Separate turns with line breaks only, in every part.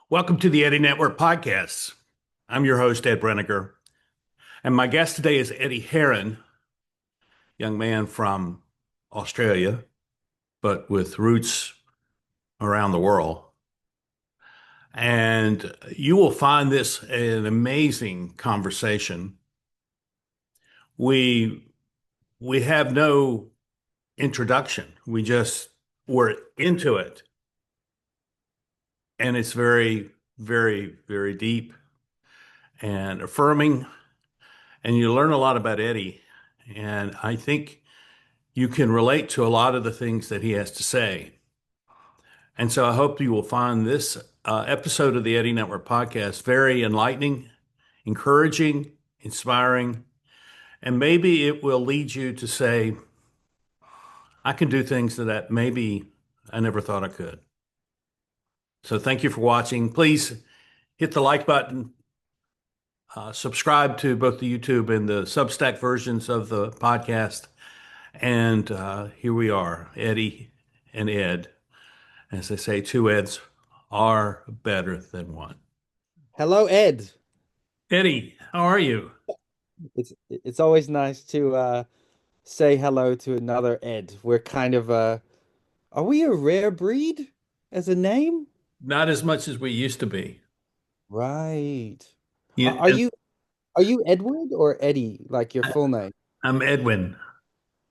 Welcome to the Eddie Network Podcasts. I'm your host, Ed Breniger, and my guest today is Eddie Harran, young man from Australia, but with roots around the world. And you will find this an amazing conversation. We we have no introduction. We just were into it, and it's very, very, very deep and affirming. And you learn a lot about Eddie. And I think you can relate to a lot of the things that he has to say. And so I hope you will find this episode of the Eddie Network podcast very enlightening, encouraging, inspiring, and maybe it will lead you to say, I can do things that maybe I never thought I could. So thank you for watching. Please hit the like button, subscribe to both the YouTube and the Substack versions of the podcast. And here we are, Eddie and Ed. As they say, two Eds are better than one.
Hello, Ed.
Eddie, how are you?
It's always nice to say hello to another Ed. We're kind of are we a rare breed as a name?
Not as much as we used to be.
Right. Are,
You,
are you are you Edward or Eddie, like your full name?
I'm Edwin.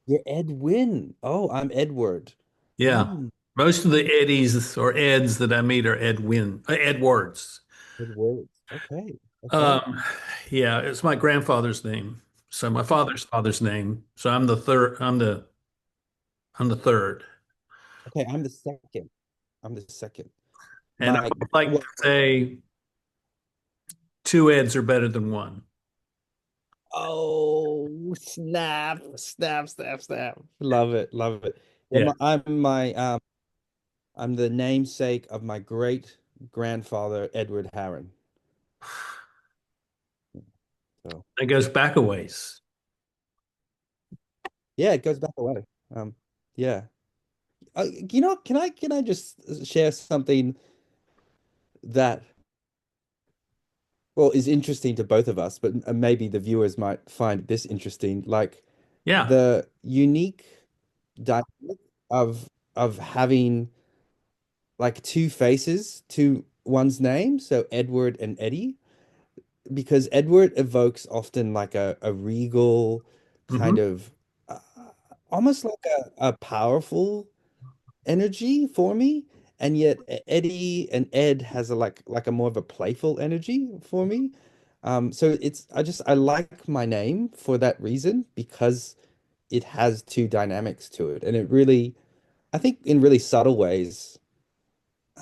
You're Edwin. Oh, I'm Edward.
Yeah.
Hmm.
Most of the Eddies or Eds that I meet are Edwards.
Edward. Okay. Okay.
Um, yeah, it's my grandfather's name. So my father's father's name. So I'm the third. I'm the third.
Okay, I'm the second. I'm the second.
And I
My
would like
well,
to say two Eds are better than one.
oh, snap, snap, snap, snap. Love it, love it. Yeah,
Yeah.
I'm the namesake of my great grandfather, Edward Harran. So
It goes back a ways.
yeah, it goes back a way. Yeah. Can I just share something that well is interesting to both of us, but maybe the viewers might find this interesting, like
Yeah.
the unique dynamic of having like two faces to one's name, so Edward and Eddie. Because Edward evokes often like a regal
Hmm.
kind of uh, almost like a powerful energy for me, and yet Eddie and Ed has a like a more of a playful energy for me. So it's I like my name for that reason because it has two dynamics to it, and it really I think in really subtle ways,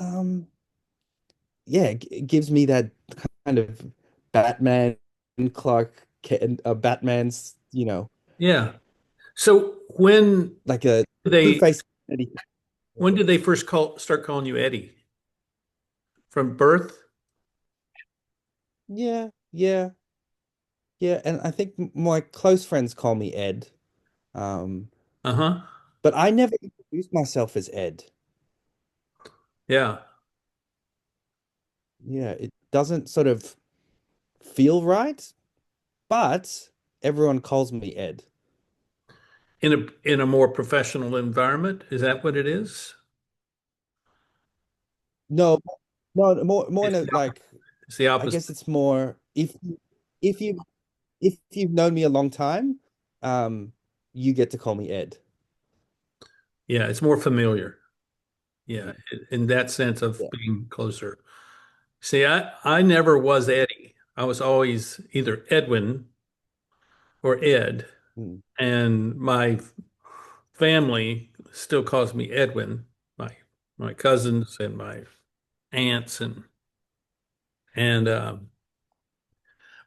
um, yeah, it gives me that kind of Batman, Clark, Batman's,
Yeah. So
like a
they
two-faced.
when did they first start calling you Eddie? From birth?
Yeah, yeah, yeah. And I think my close friends call me Ed. Um,
Uh-huh.
but I never introduced myself as Ed.
Yeah.
Yeah, it doesn't sort of feel right, but everyone calls me Ed.
In a more professional environment, is that what it is?
No, no, more in
It's
a
the,
like,
it's the
I
opposite.
guess it's more if you if you've known me a long time, um, you get to call me Ed.
Yeah, it's more familiar. Yeah, in that sense of
Yeah.
being closer. See, I never was Eddie. I was always either Edwin or Ed,
Mm.
and my family still calls me Edwin. My cousins and my aunts and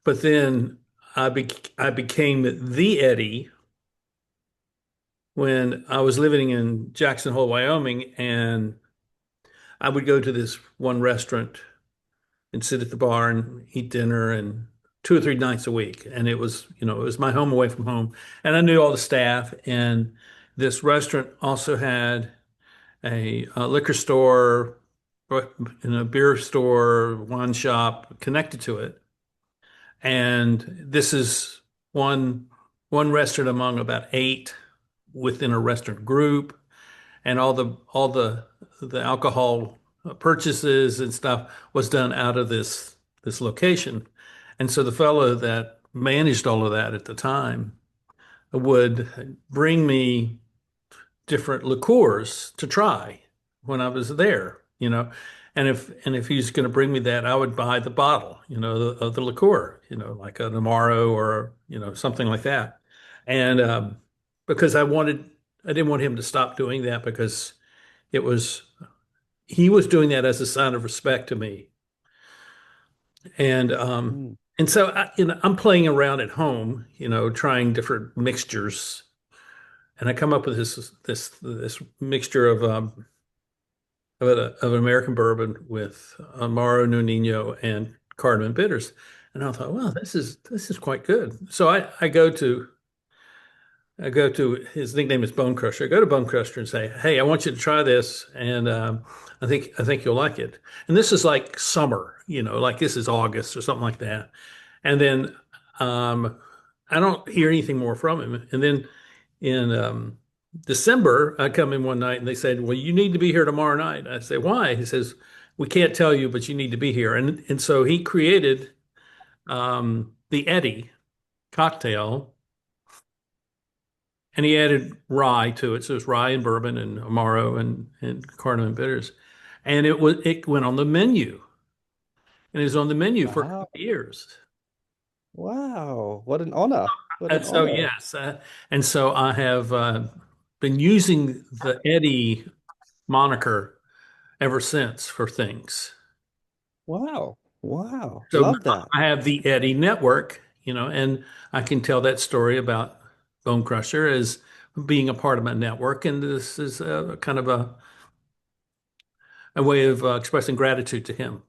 but then I became the Eddie when I was living in Jackson Hole, Wyoming, and I would go to this one restaurant and sit at the bar and eat dinner and 2 or 3 nights a week. And it was my home away from home. And I knew all the staff. And this restaurant also had a liquor store, in a beer store, wine shop connected to it. And this is one one restaurant among about eight within a restaurant group, and all the alcohol purchases and stuff was done out of this location. And so the fellow that managed all of that at the time would bring me different liqueurs to try when I was there, you know. And if he's going to bring me that, I would buy the bottle, of the liqueur, like an Amaro or something like that. And because I didn't want him to stop doing that because it was he was doing that as a sign of respect to me. And
Mm.
and so I'm playing around at home, trying different mixtures, and I come up with this mixture of an American bourbon with Amaro, Nonino, and cardamom bitters. And I thought, well, this is quite good. So I go to his nickname is Bone Crusher. I go to Bone Crusher and say, "Hey, I want you to try this, and I think you'll like it." And this is like summer, like this is August or something like that. And then um, I don't hear anything more from him. And then in December, I come in one night and they said, "Well, you need to be here tomorrow night." I say, "Why?" He says, "We can't tell you, but you need to be here." And so he created the Eddie cocktail, and he added rye to it. So it's rye and bourbon and Amaro and cardamom bitters, and it went on the menu, and it was on the menu for a couple
Wow.
of years.
Wow. What an honor. What an
And so
honor.
yes, and so I have been using the Eddie moniker ever since for things.
Wow. Wow.
So
Love that.
I have the Eddie network, and I can tell that story about Bone Crusher as being a part of my network, and this is kind of a way of expressing gratitude to him.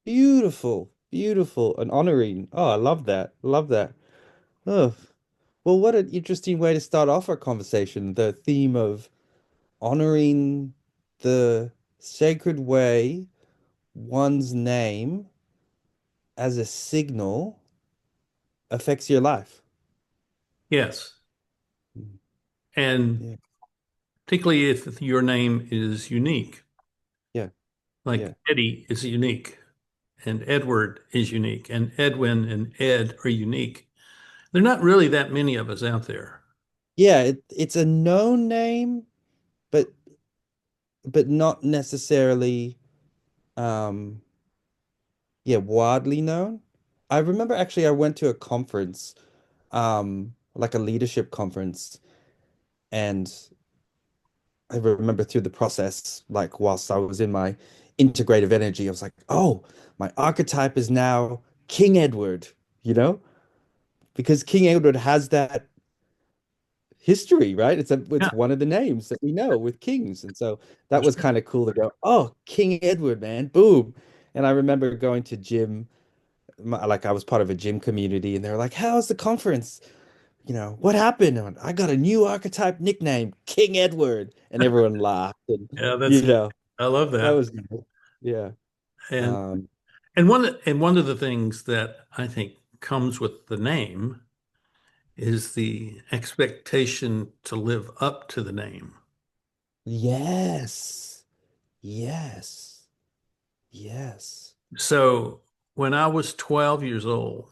Beautiful. Beautiful. And honoring. Oh, I love that. Love that. Oh, well, what an interesting way to start off our conversation. The theme of honoring the sacred way one's name as a signal affects your life.
Yes,
Mm.
and
Yeah.
particularly if your name is unique,
Yeah.
like
Yeah.
Eddie is unique, and Edward is unique, and Edwin and Ed are unique. There are not really that many of us out there.
Yeah, it's a known name, but not necessarily um yeah, widely known. I remember actually I went to a conference, like a leadership conference, and I remember through the process, like whilst I was in my integrative energy, I was like, oh, my archetype is now King Edward, you know? Because King Edward has that history, right? It's
Yeah,
one of the names that we know with kings. And so that was kind of cool to go, oh, King Edward, man, boom. And I remember going to gym, like I was part of a gym community, and they were like, how's the conference? What happened? I got a new archetype nickname, King Edward. And everyone laughed. And,
yeah,
you
that's neat.
know,
I love
that
that.
was good. Yeah.
And
Um,
and one of the things that I think comes with the name is the expectation to live up to the name.
yes. Yes. Yes.
So when I was 12 years old,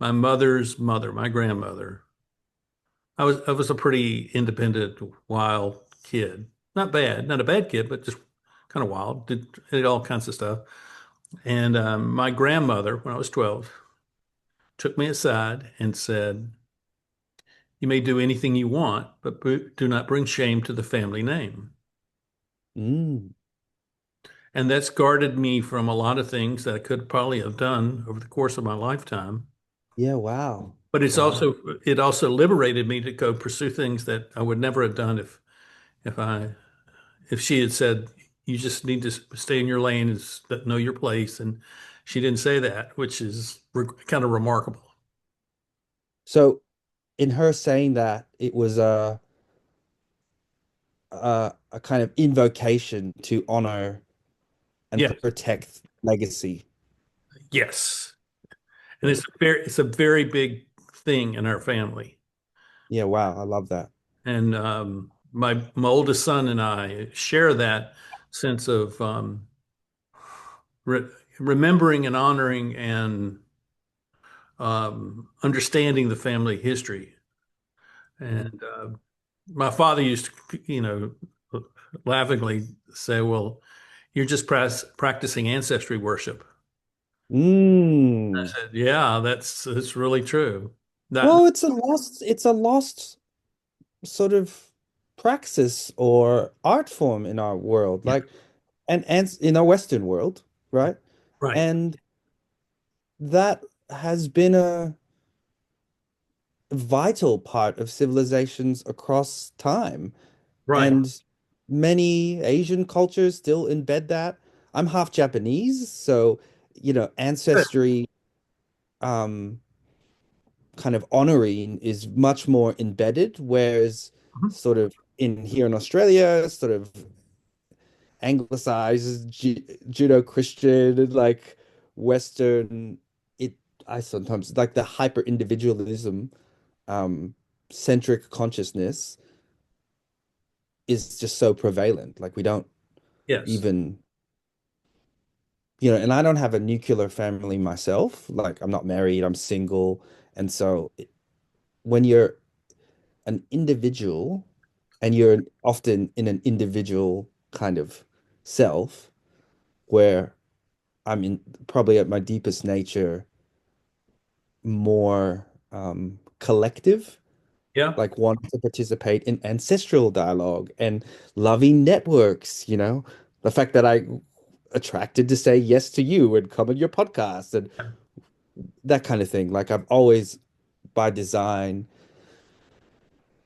my mother's mother, my grandmother, I was a pretty independent, wild kid. Not bad, not a bad kid, but just kind of wild. Did all kinds of stuff. And my grandmother, when I was 12, took me aside and said, "You may do anything you want, but do not bring shame to the family name."
Mm.
And that's guarded me from a lot of things that I could probably have done over the course of my lifetime.
Yeah, wow.
But
Wow.
it also liberated me to go pursue things that I would never have done if I if she had said, "You just need to stay in your lane and know your place." And she didn't say that, which is kind of remarkable.
So in her saying that, it was a kind of invocation to honor and
Yes.
protect legacy.
Yes. And
Yeah.
it's a very big thing in our family.
Yeah, wow, I love that.
And my oldest son and I share that sense of re remembering and honoring and understanding the family history.
Yeah.
And my father used to, laughingly say, "Well, you're just practicing ancestry worship." I
Mm.
said, "Yeah, that's really true." That
Well, it's a lost sort of praxis or art form in our world,
Yeah,
like and in our Western world, right?
right,
And that has been a vital part of civilizations across time.
right.
And many Asian cultures still embed that. I'm half Japanese, so
Good.
ancestry um kind of honoring is much more embedded, whereas
Mhm.
sort of in here in Australia, sort of anglicized Judo-Christian, like Western, it I sometimes like the hyper individualism um centric consciousness is just so prevalent. Like we don't
Yes.
even, and I don't have a nuclear family myself. Like I'm not married, I'm single. And so when you're an individual and you're often in an individual kind of self where I'm in probably at my deepest nature more collective,
Yeah.
like wanting to participate in ancestral dialogue and loving networks, the fact that I attracted to say yes to you and come on your podcast and that kind of thing. Like I've always, by design,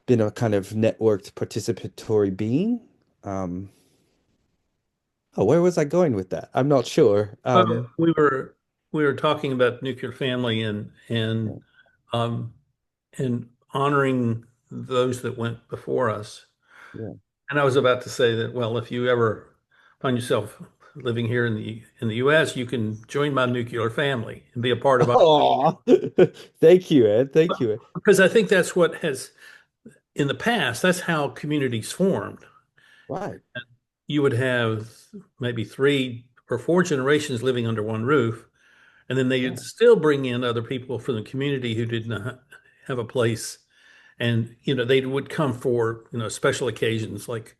been a kind of networked participatory being. Um, oh, where was I going with that? I'm not sure.
Well, we were talking about nuclear family um, and honoring those that went before us.
Yeah.
And I was about to say that, well, if you ever find yourself living here in the U.S., you can join my nuclear family and be a part of our,
Oh, thank you, Ed. Thank you, Ed.
because I think that's what has in the past, that's how communities formed.
Right.
You would have maybe three or four generations living under one roof, and then they'd
Yeah.
still bring in other people from the community who did not have a place. And, they would come for, special occasions like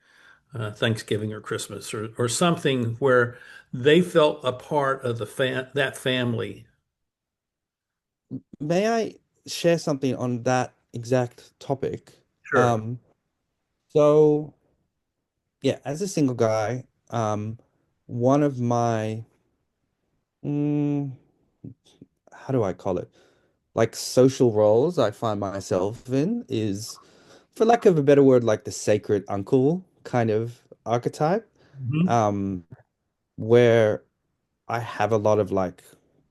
Thanksgiving or Christmas or something where they felt a part of that family.
May I share something on that exact topic?
Sure.
Um, so yeah, as a single guy, one of my mm, how do I call it? Like social roles I find myself in is, for lack of a better word, like the sacred uncle kind of archetype,
Mhm.
um, where I have a lot of like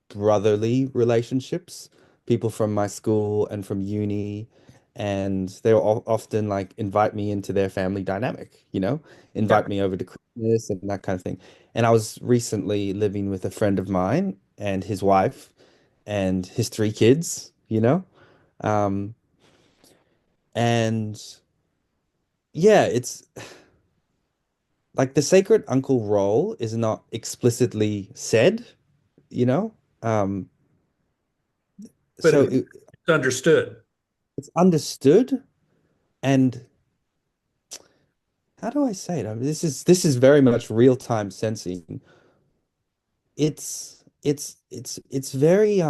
brotherly relationships, people from my school and from uni, and they'll often like invite me into their family dynamic,
Yeah.
invite me over to Christmas and that kind of thing. And I was recently living with a friend of mine and his wife and his three kids. Um, and yeah, it's like the sacred uncle role is not explicitly said, you know? Um,
But
so
it's understood.
it's understood. And how do I say it? I mean, this is very much real-time sensing. It's very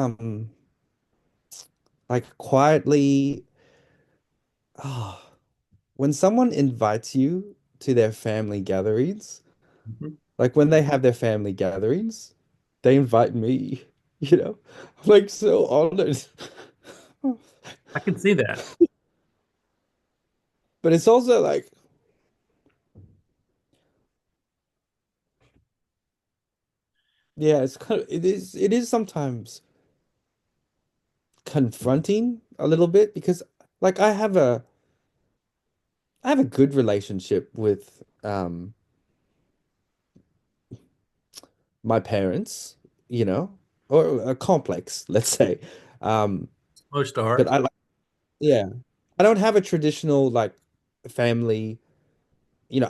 like quietly, ah, when someone invites you to their family gatherings,
Mhm.
like when they have their family gatherings, they invite me, you know? I'm like so honored.
I can see that.
But it's also like, yeah, it is sometimes confronting a little bit because like I have a good relationship with my parents, you know, or a complex, let's say. Um,
Most
but
are.
I like, yeah, I don't have a traditional like family.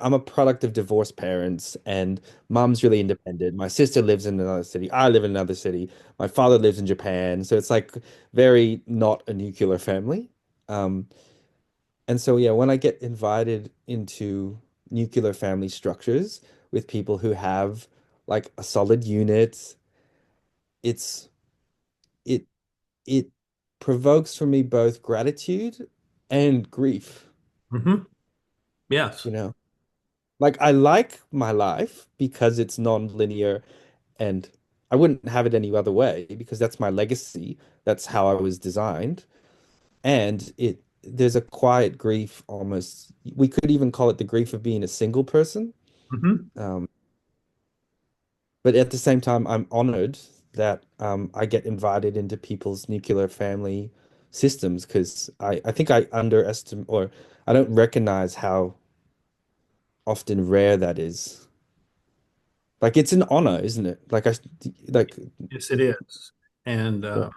I'm a product of divorced parents, and mom's really independent. My sister lives in another city. I live in another city. My father lives in Japan. So it's like very not a nuclear family. Um, and so, yeah, when I get invited into nuclear family structures with people who have like a solid unit, it's it it provokes for me both gratitude and grief,
Hmm. Yes.
you know. Like I like my life because it's non-linear and I wouldn't have it any other way because that's my legacy. That's how I was designed. And there's a quiet grief almost. We could even call it the grief of being a single person.
Hmm.
Um, but at the same time, I'm honored that I get invited into people's nuclear family systems because I think I underestimate or I don't recognize how often rare that is. Like it's an honor, isn't it? Like
Yes, it is. And
yeah.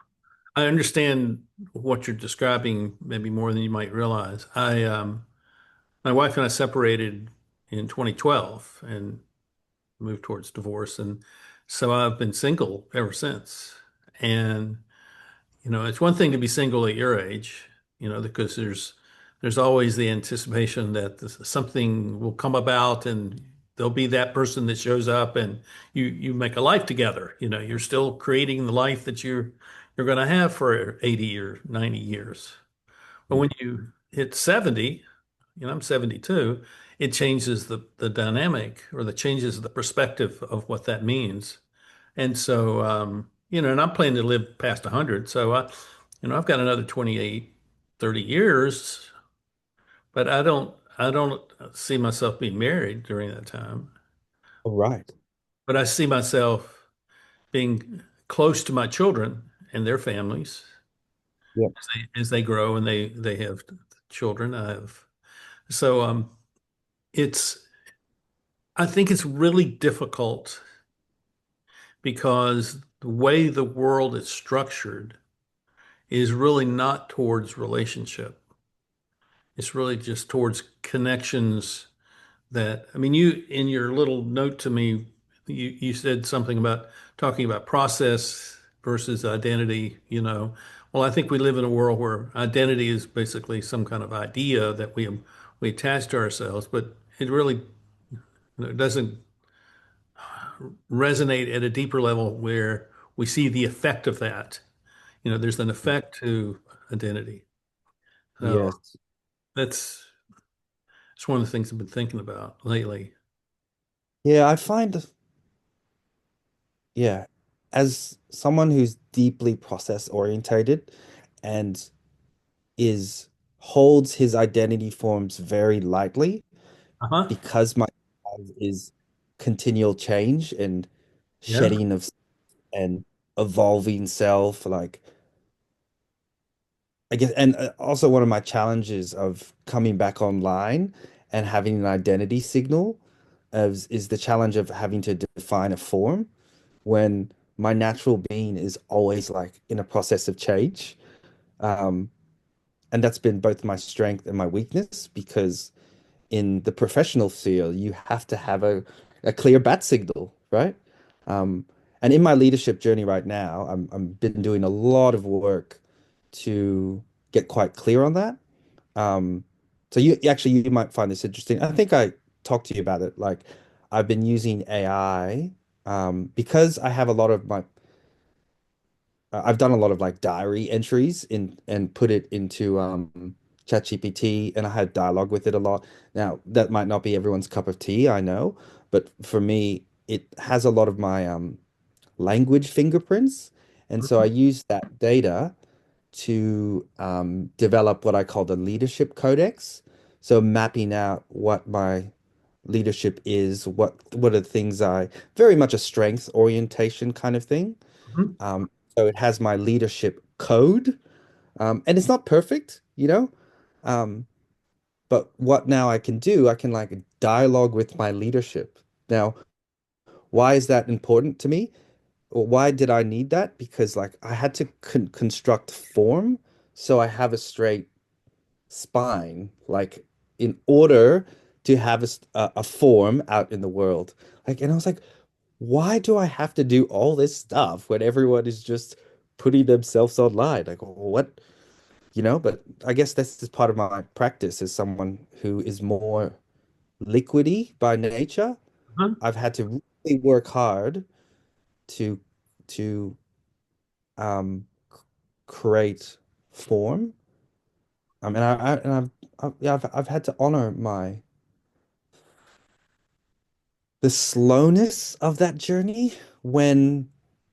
I understand what you're describing maybe more than you might realize. My wife and I separated in 2012 and moved towards divorce, and so I've been single ever since. And it's one thing to be single at your age, because there's always the anticipation that something will come about and there'll be that person that shows up and you make a life together. You're still creating the life that you're going to have for 80 or 90 years. But
Yeah.
when you hit 70, I'm 72, it changes the dynamic or the changes the perspective of what that means. And so, and I'm planning to live past 100. So, I've got another 28, 30 years, but I don't see myself being married during that time.
All right.
But I see myself being close to my children and their families
Yeah.
as they grow and they have children. So, it's, I think it's really difficult because the way the world is structured is really not towards relationship. It's really just towards connections that, I mean, you, in your little note to me, you said something about talking about process versus identity, Well, I think we live in a world where identity is basically some kind of idea that we attach to ourselves, but it really, doesn't resonate at a deeper level where we see the effect of that. There's an effect to identity. So
Yes.
that's it's one of the things I've been thinking about lately.
Yeah, I find, yeah, as someone who's deeply process orientated and is holds his identity forms very lightly
Uh-huh.
because my life is continual change and
Yeah.
shedding of and evolving self, like I guess, and also one of my challenges of coming back online and having an identity signal is the challenge of having to define a form when my natural being is always like in a process of change. Um, and that's been both my strength and my weakness because in the professional field, you have to have a clear bat signal, right? Um, and in my leadership journey right now, I'm been doing a lot of work to get quite clear on that. Um, so you might find this interesting. I think I talked to you about it. Like I've been using AI because I have a lot of my I've done a lot of like diary entries in and put it into ChatGPT and I had dialogue with it a lot. Now, that might not be everyone's cup of tea, I know, but for me, it has a lot of my language fingerprints. And so I
Mhm.
use that data to develop what I call the leadership codex. So mapping out what my leadership is, what are the things I very much a strengths orientation kind of thing.
Mhm.
So it has my leadership code, and it's not perfect, um, But what now I can do, I can like dialogue with my leadership. Now, why is that important to me? Or why did I need that? Because like I had to construct form so I have a straight spine, like in order to have a form out in the world. Like, and I was like, why do I have to do all this stuff when everyone is just putting themselves online? Like, what, but I guess that's just part of my practice as someone who is more liquidy by nature.
Huh?
I've had to really work hard to to create form. I mean, yeah, I've had to honor the slowness of that journey when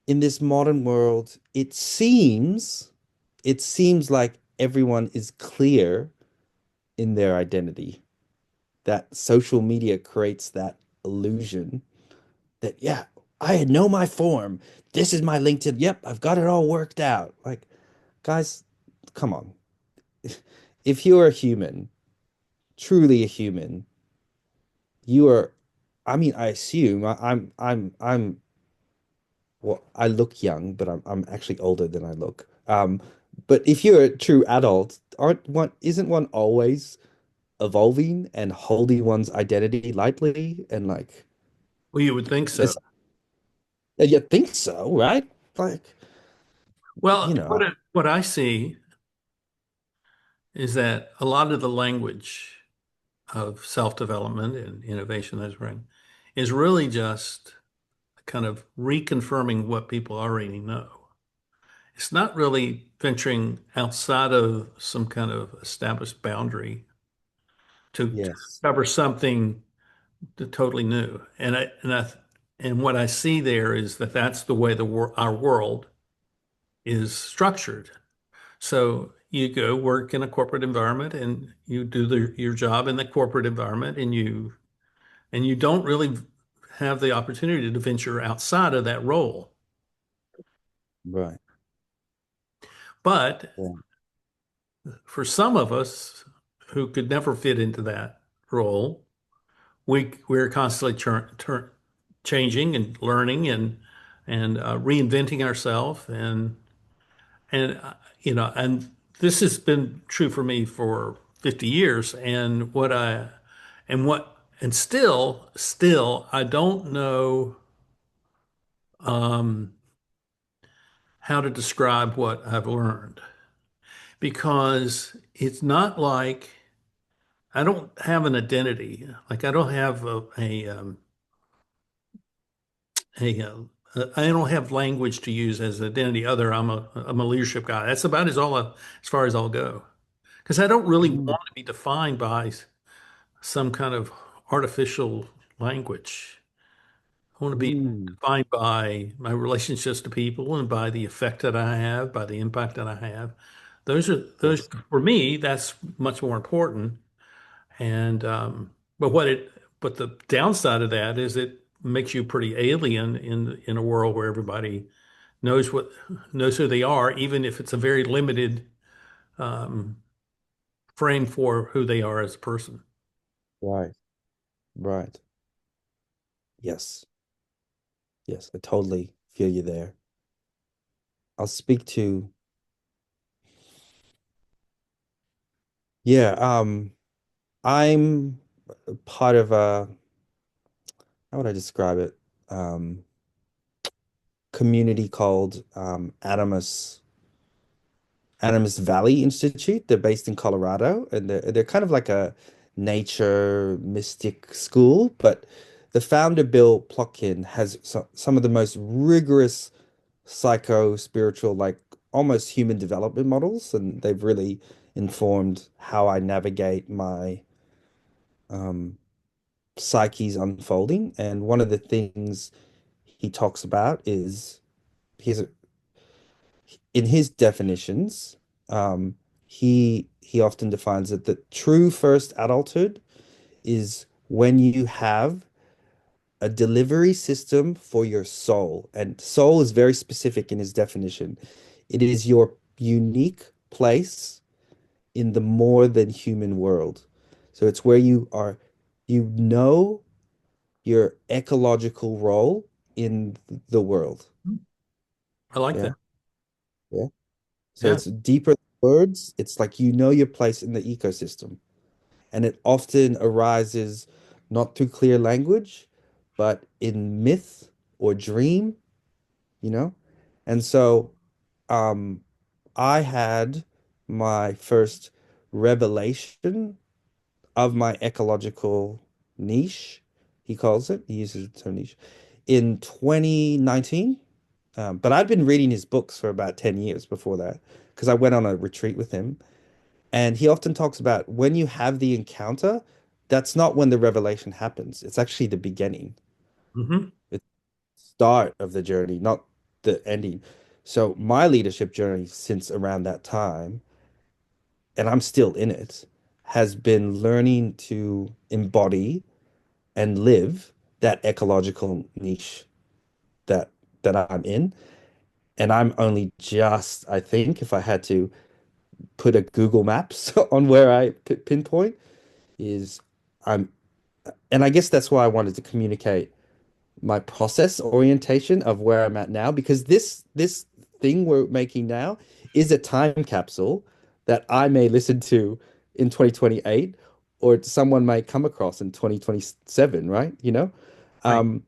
in this modern world it seems like everyone is clear in their identity. That social media creates that illusion that, yeah, I know my form. This is my LinkedIn. Yep, I've got it all worked out. Like, guys, come on. If you're a human, truly a human, you are, I mean, I assume well, I look young, but I'm actually older than I look. But if you're a true adult, isn't one always evolving and holding one's identity lightly and like,
Well, you would think so.
it's, you think so, right? Like, you
Well,
know,
what I see is that a lot of the language of self-development and innovation that's bring is really just kind of reconfirming what people already know. It's not really venturing outside of some kind of established boundary to
yes,
cover something totally new. And what I see there is that that's the way our world is structured. So you go work in a corporate environment and you do your job in the corporate environment and you don't really have the opportunity to venture outside of that role.
right.
But
Yeah.
for some of us who could never fit into that role, we're constantly changing and learning and reinventing ourselves and this has been true for me for 50 years and still I don't know um, how to describe what I've learned because it's not like I don't have an identity. Like I don't have I don't have language to use as an identity other. I'm a leadership guy. That's about as far as I'll go. Because I don't really want
Mm,
to be defined by some kind of artificial language. I want to be
mm,
defined by my relationships to people and by the effect that I have, by the impact that I have. Those
yes,
for me, that's much more important. And but what it but the downside of that is it makes you pretty alien in a world where everybody knows what knows who they are, even if it's a very limited um, frame for who they are as a person.
right, right. Yes, yes, I totally feel you there. I'll speak to, yeah, I'm part of how would I describe it? Um, Community called Animus Valley Institute. They're based in Colorado, and they're kind of like a nature mystic school. But the founder, Bill Plotkin, has some of the most rigorous psycho spiritual, like almost human development models, and they've really informed how I navigate my um, psyche's unfolding. And one of the things he talks about is his in his definitions, um, he often defines it that true first adulthood is when you have a delivery system for your soul. And soul is very specific in his definition. It is your unique place in the more than human world. So it's where you know your ecological role in the world.
I like
Yeah.
that.
Yeah. So
Yeah.
it's deeper than words. It's like you know your place in the ecosystem. And it often arises not through clear language, but in myth or dream, you know? And so um I had my first revelation of my ecological niche, he calls it. He uses the term niche in 2019. But I'd been reading his books for about 10 years before that because I went on a retreat with him. And he often talks about when you have the encounter, that's not when the revelation happens. It's actually the beginning.
Hmm.
It's the start of the journey, not the ending. So my leadership journey since around that time, and I'm still in it, has been learning to embody and live that ecological niche that I'm in. And I'm only just, I think, if I had to put a Google Maps on where I pinpoint, is I'm, and I guess that's why I wanted to communicate my process orientation of where I'm at now, because this thing we're making now is a time capsule that I may listen to in 2028 or someone may come across in 2027, right? You know?
Right.
Um,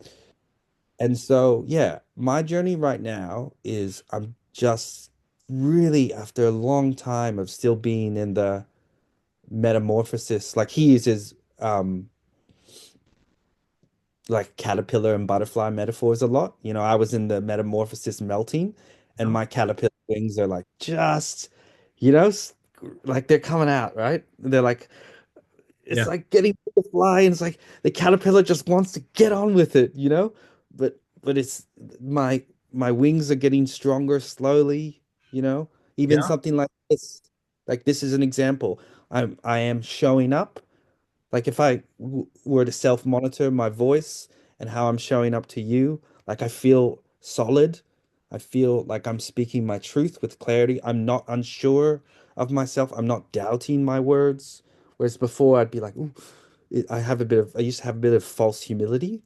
and so, yeah, my journey right now is I'm just really after a long time of still being in the metamorphosis, like he uses like caterpillar and butterfly metaphors a lot. You know, I was in the metamorphosis melting, and
Yeah.
my caterpillar wings are like just, you know, like they're coming out, right? They're like, it's
Yeah.
like getting to the fly, and it's like the caterpillar just wants to get on with it, you know? But it's my wings are getting stronger slowly, you know? Even
Yeah.
something like this is an example. I am showing up like if I were to self-monitor my voice and how I'm showing up to you, like I feel solid. I feel like I'm speaking my truth with clarity. I'm not unsure of myself. I'm not doubting my words. Whereas before I'd be like, ooh, I used to have a bit of false humility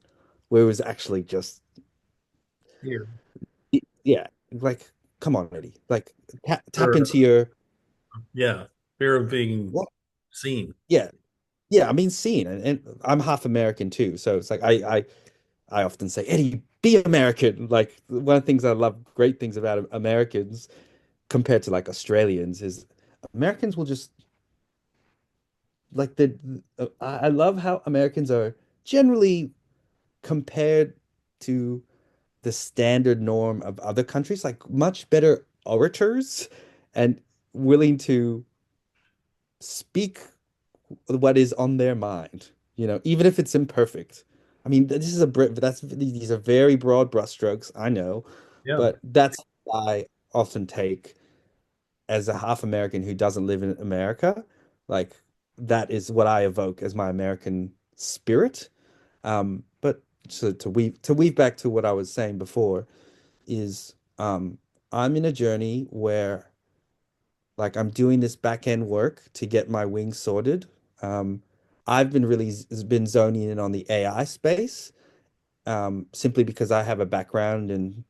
where it was actually just,
Here.
yeah, like, come on, Eddie. Like tap
Or,
into your,
yeah. Fear of being
what?
seen.
Yeah. Yeah. I mean, seeing, and I'm half American too. So it's like, I often say, Eddie, be American. Like one of the things I love, great things about Americans compared to like Australians is Americans will just like I love how Americans are generally compared to the standard norm of other countries, like much better orators and willing to speak what is on their mind, you know, even if it's imperfect. I mean, this is a that's these are very broad brushstrokes, I know,
Yeah.
but that's what I often take as a half American who doesn't live in America. Like that is what I evoke as my American spirit. But so to weave back to what I was saying before is I'm in a journey where like I'm doing this back end work to get my wings sorted. Um, I've been really been zoning in on the AI space, simply because I have a background in,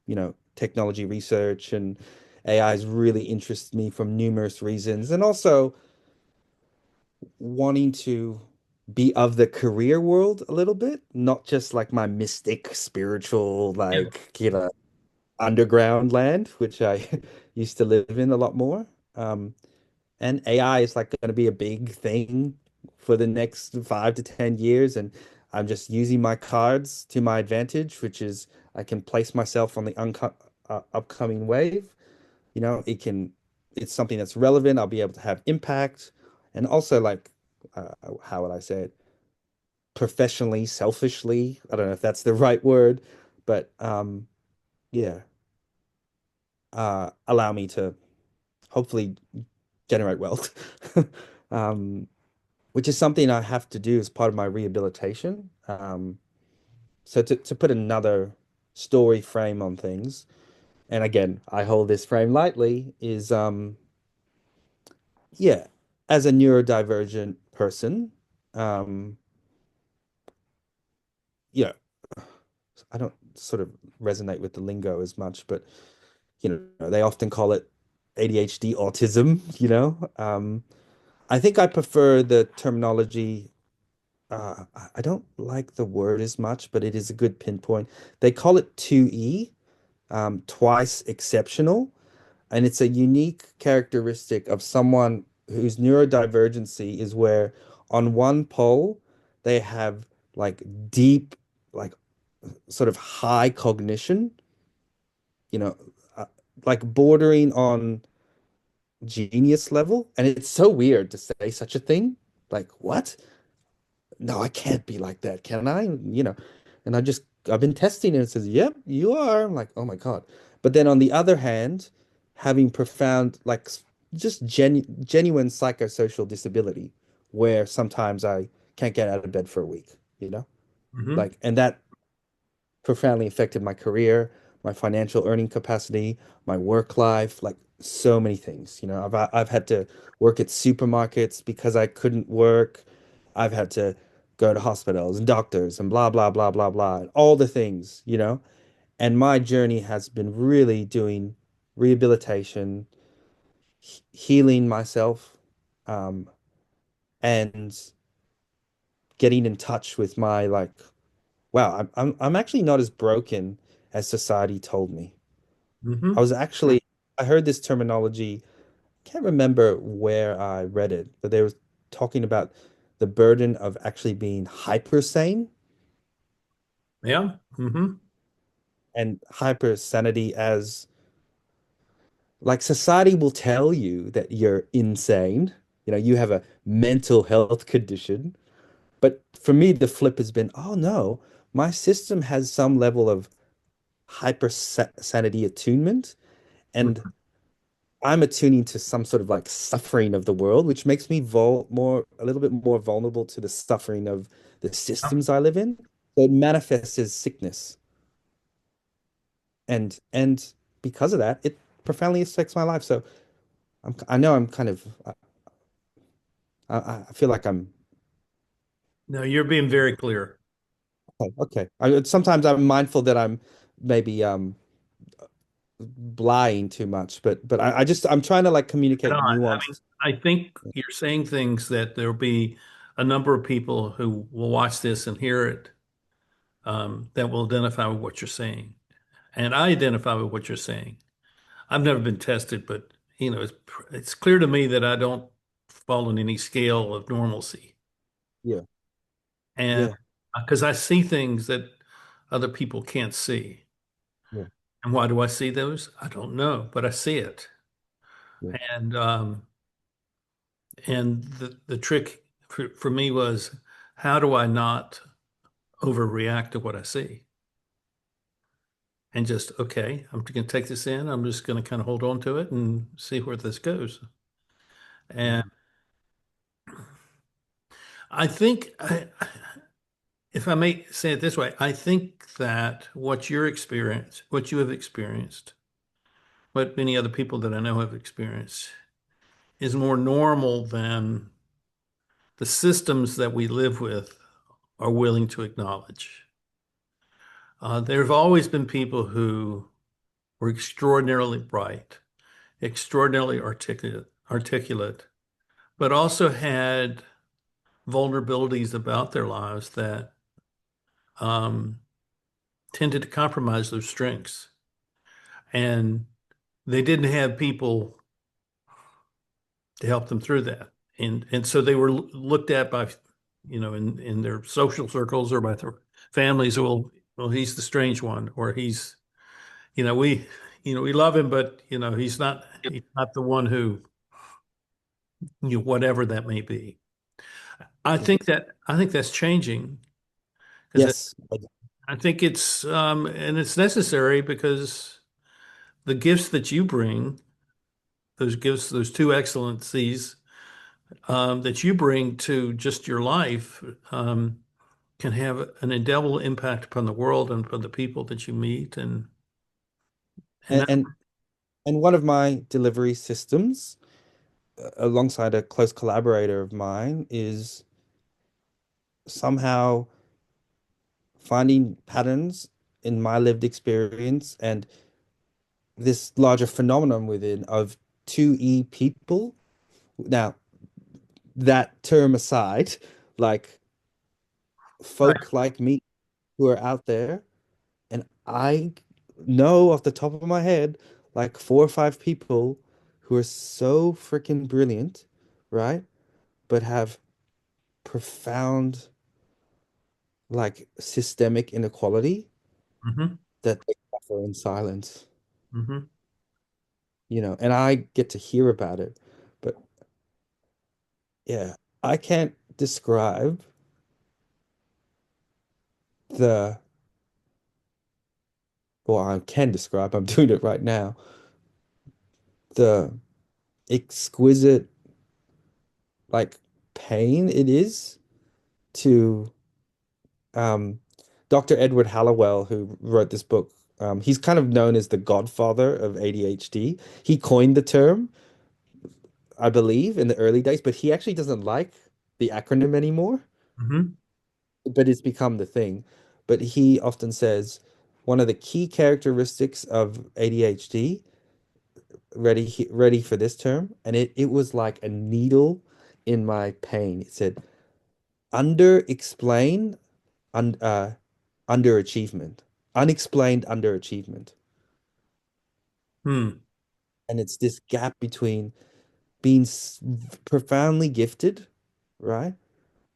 you know, technology research and AI has really interested me from numerous reasons, and also wanting to be of the career world a little bit, not just like my mystic spiritual,
Yeah.
like, you know, underground land, which I used to live in a lot more. Um, And AI is like going to be a big thing for the next 5 to 10 years. And I'm just using my cards to my advantage, which is I can place myself on the upcoming wave. You know, it's something that's relevant. I'll be able to have impact. And also, like, how would I say it? Professionally, selfishly. I don't know if that's the right word, but yeah, allow me to hopefully generate wealth. Um, which is something I have to do as part of my rehabilitation. So to put another story frame on things, and again, I hold this frame lightly, is yeah, as a neurodivergent person. Um, yeah, I don't sort of resonate with the lingo as much, but they often call it ADHD autism, I think I prefer the terminology. I don't like the word as much, but it is a good pinpoint. They call it 2E, twice exceptional. And it's a unique characteristic of someone whose neurodivergency is where on one pole they have like deep, like sort of high cognition, you know, uh, like bordering on genius level. And it's so weird to say such a thing. Like, what? No, I can't be like that, can I? And I've been testing it and it says, yep, you are. I'm like, oh my God. But then on the other hand, having profound, like just genuine psychosocial disability, where sometimes I can't get out of bed for a week, you know?
Hmm.
Like, and that profoundly affected my career, my financial earning capacity, my work life, like so many things. I've had to work at supermarkets because I couldn't work. I've had to go to hospitals and doctors and blah blah blah blah blah, and all the things. And my journey has been really doing rehabilitation, healing myself, um, and getting in touch with my like, wow, I'm actually not as broken as society told me. I
Hmm.
was actually, I heard this terminology. Can't remember where I read it, but they were talking about the burden of actually being hyper sane
Yeah. Hmm.
and hyper sanity as like society will tell you that you're insane. You have a mental health condition. But for me, the flip has been, oh no, my system has some level of hyper sanity attunement. And I'm attuning to some sort of like suffering of the world, which makes me a little bit more vulnerable to the suffering of the systems I live in. So it manifests as sickness, and because of that, it profoundly affects my life. So I know I'm kind of, I feel like I'm
No, you're being very clear.
okay. Okay. Sometimes I'm mindful that I'm maybe lying too much, but I'm trying to like
Right
communicate
on. I mean,
nuanced.
I think you're saying things that there'll be a number of people who will watch this and hear it, that will identify with what you're saying. And I identify with what you're saying. I've never been tested, but it's clear to me that I don't fall in any scale of normalcy.
Yeah.
And
Yeah.
because I see things that other people can't see.
Yeah.
And why do I see those? I don't know, but I see it.
Yeah.
And the trick for me was, how do I not overreact to what I see? And just, okay, I'm going to take this in. I'm just going to kind of hold on to it and see where this goes. And
Mhm.
I think, if I may say it this way, I think that what you have experienced, what many other people that I know have experienced, is more normal than the systems that we live with are willing to acknowledge. There have always been people who were extraordinarily bright, extraordinarily articulate, but also had vulnerabilities about their lives that um, tended to compromise those strengths. And they didn't have people to help them through that. And so they were looked at by, in their social circles or by their families. Well, he's the strange one, or he's, we, we love him, but he's not the one who, whatever that may be.
Yeah.
I think that's changing because
Yes.
I think and it's necessary because the gifts that you bring, those gifts, those two excellencies, that you bring to just your life, can have an indelible impact upon the world and upon the people that you meet. And
And
that,
and and one of my delivery systems alongside a close collaborator of mine, is somehow finding patterns in my lived experience and this larger phenomenon within of 2E people. Now, that term aside, like
Right.
folk like me who are out there, and I know off the top of my head like 4 or 5 people who are so freaking brilliant, right? But have profound like systemic inequality
Mm-hmm.
that they suffer in silence,
Mm-hmm.
and I get to hear about it. But yeah, I can't describe the, well, I can describe, I'm doing it right now, the exquisite like pain it is to um Dr. Edward Hallowell, who wrote this book. He's kind of known as the godfather of ADHD. He coined the term, I believe, in the early days, but he actually doesn't like the acronym anymore,
Mm-hmm.
but it's become the thing. But he often says one of the key characteristics of ADHD, ready for this term, and it was like a needle in my pain. It said under explain un underachievement, unexplained underachievement.
Hmm.
And it's this gap between being profoundly gifted, right?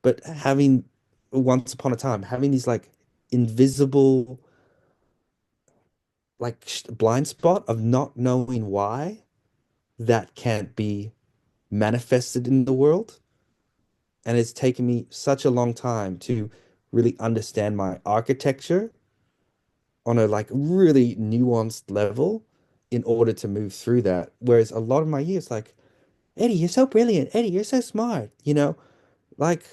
But having once upon a time, having these like invisible, like blind spot of not knowing why that can't be manifested in the world. And it's taken me such a long time to really understand my architecture on a like really nuanced level in order to move through that. Whereas a lot of my years, like, Eddie, you're so brilliant. Eddie, you're so smart. Like,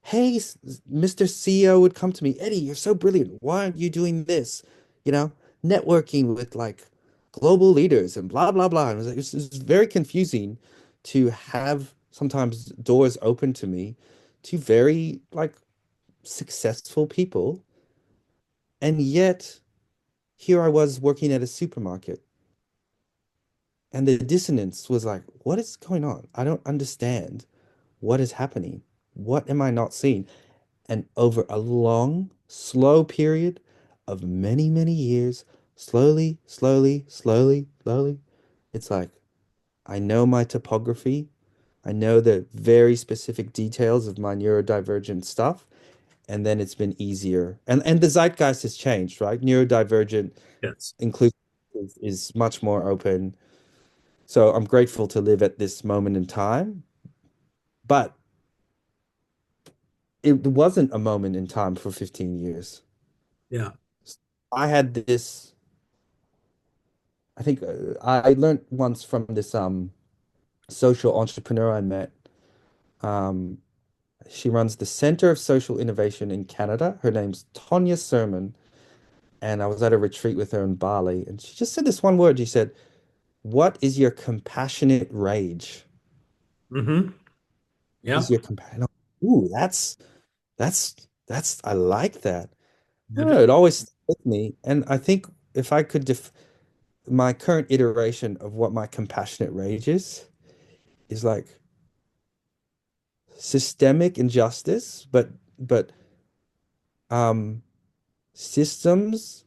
hey, Mr. CEO would come to me, Eddie, you're so brilliant. Why aren't you doing this? You know, networking with like global leaders and blah, blah, blah. And it's very confusing to have sometimes doors open to me to very like successful people. And yet here I was working at a supermarket. And the dissonance was like, what is going on? I don't understand what is happening. What am I not seeing? And over a long, slow period of many, many years, slowly, slowly, slowly, slowly, it's like, I know my topography. I know the very specific details of my neurodivergent stuff. And then it's been easier. And the zeitgeist has changed, right? Neurodivergent
Yes.
inclusive is much more open. So I'm grateful to live at this moment in time. But it wasn't a moment in time for 15 years.
Yeah.
I had this, I think I learned once from this social entrepreneur I met. Um, she runs the Center of Social Innovation in Canada. Her name's Tonya Sermon. And I was at a retreat with her in Bali. And she just said this one word. She said, what is your compassionate rage?
Mm-hmm.
Is
Yeah.
your compassion? Ooh, that's I like that. I don't
It
know, it
is.
always stuck with me. And I think if I could def my current iteration of what my compassionate rage is like systemic injustice, but um systems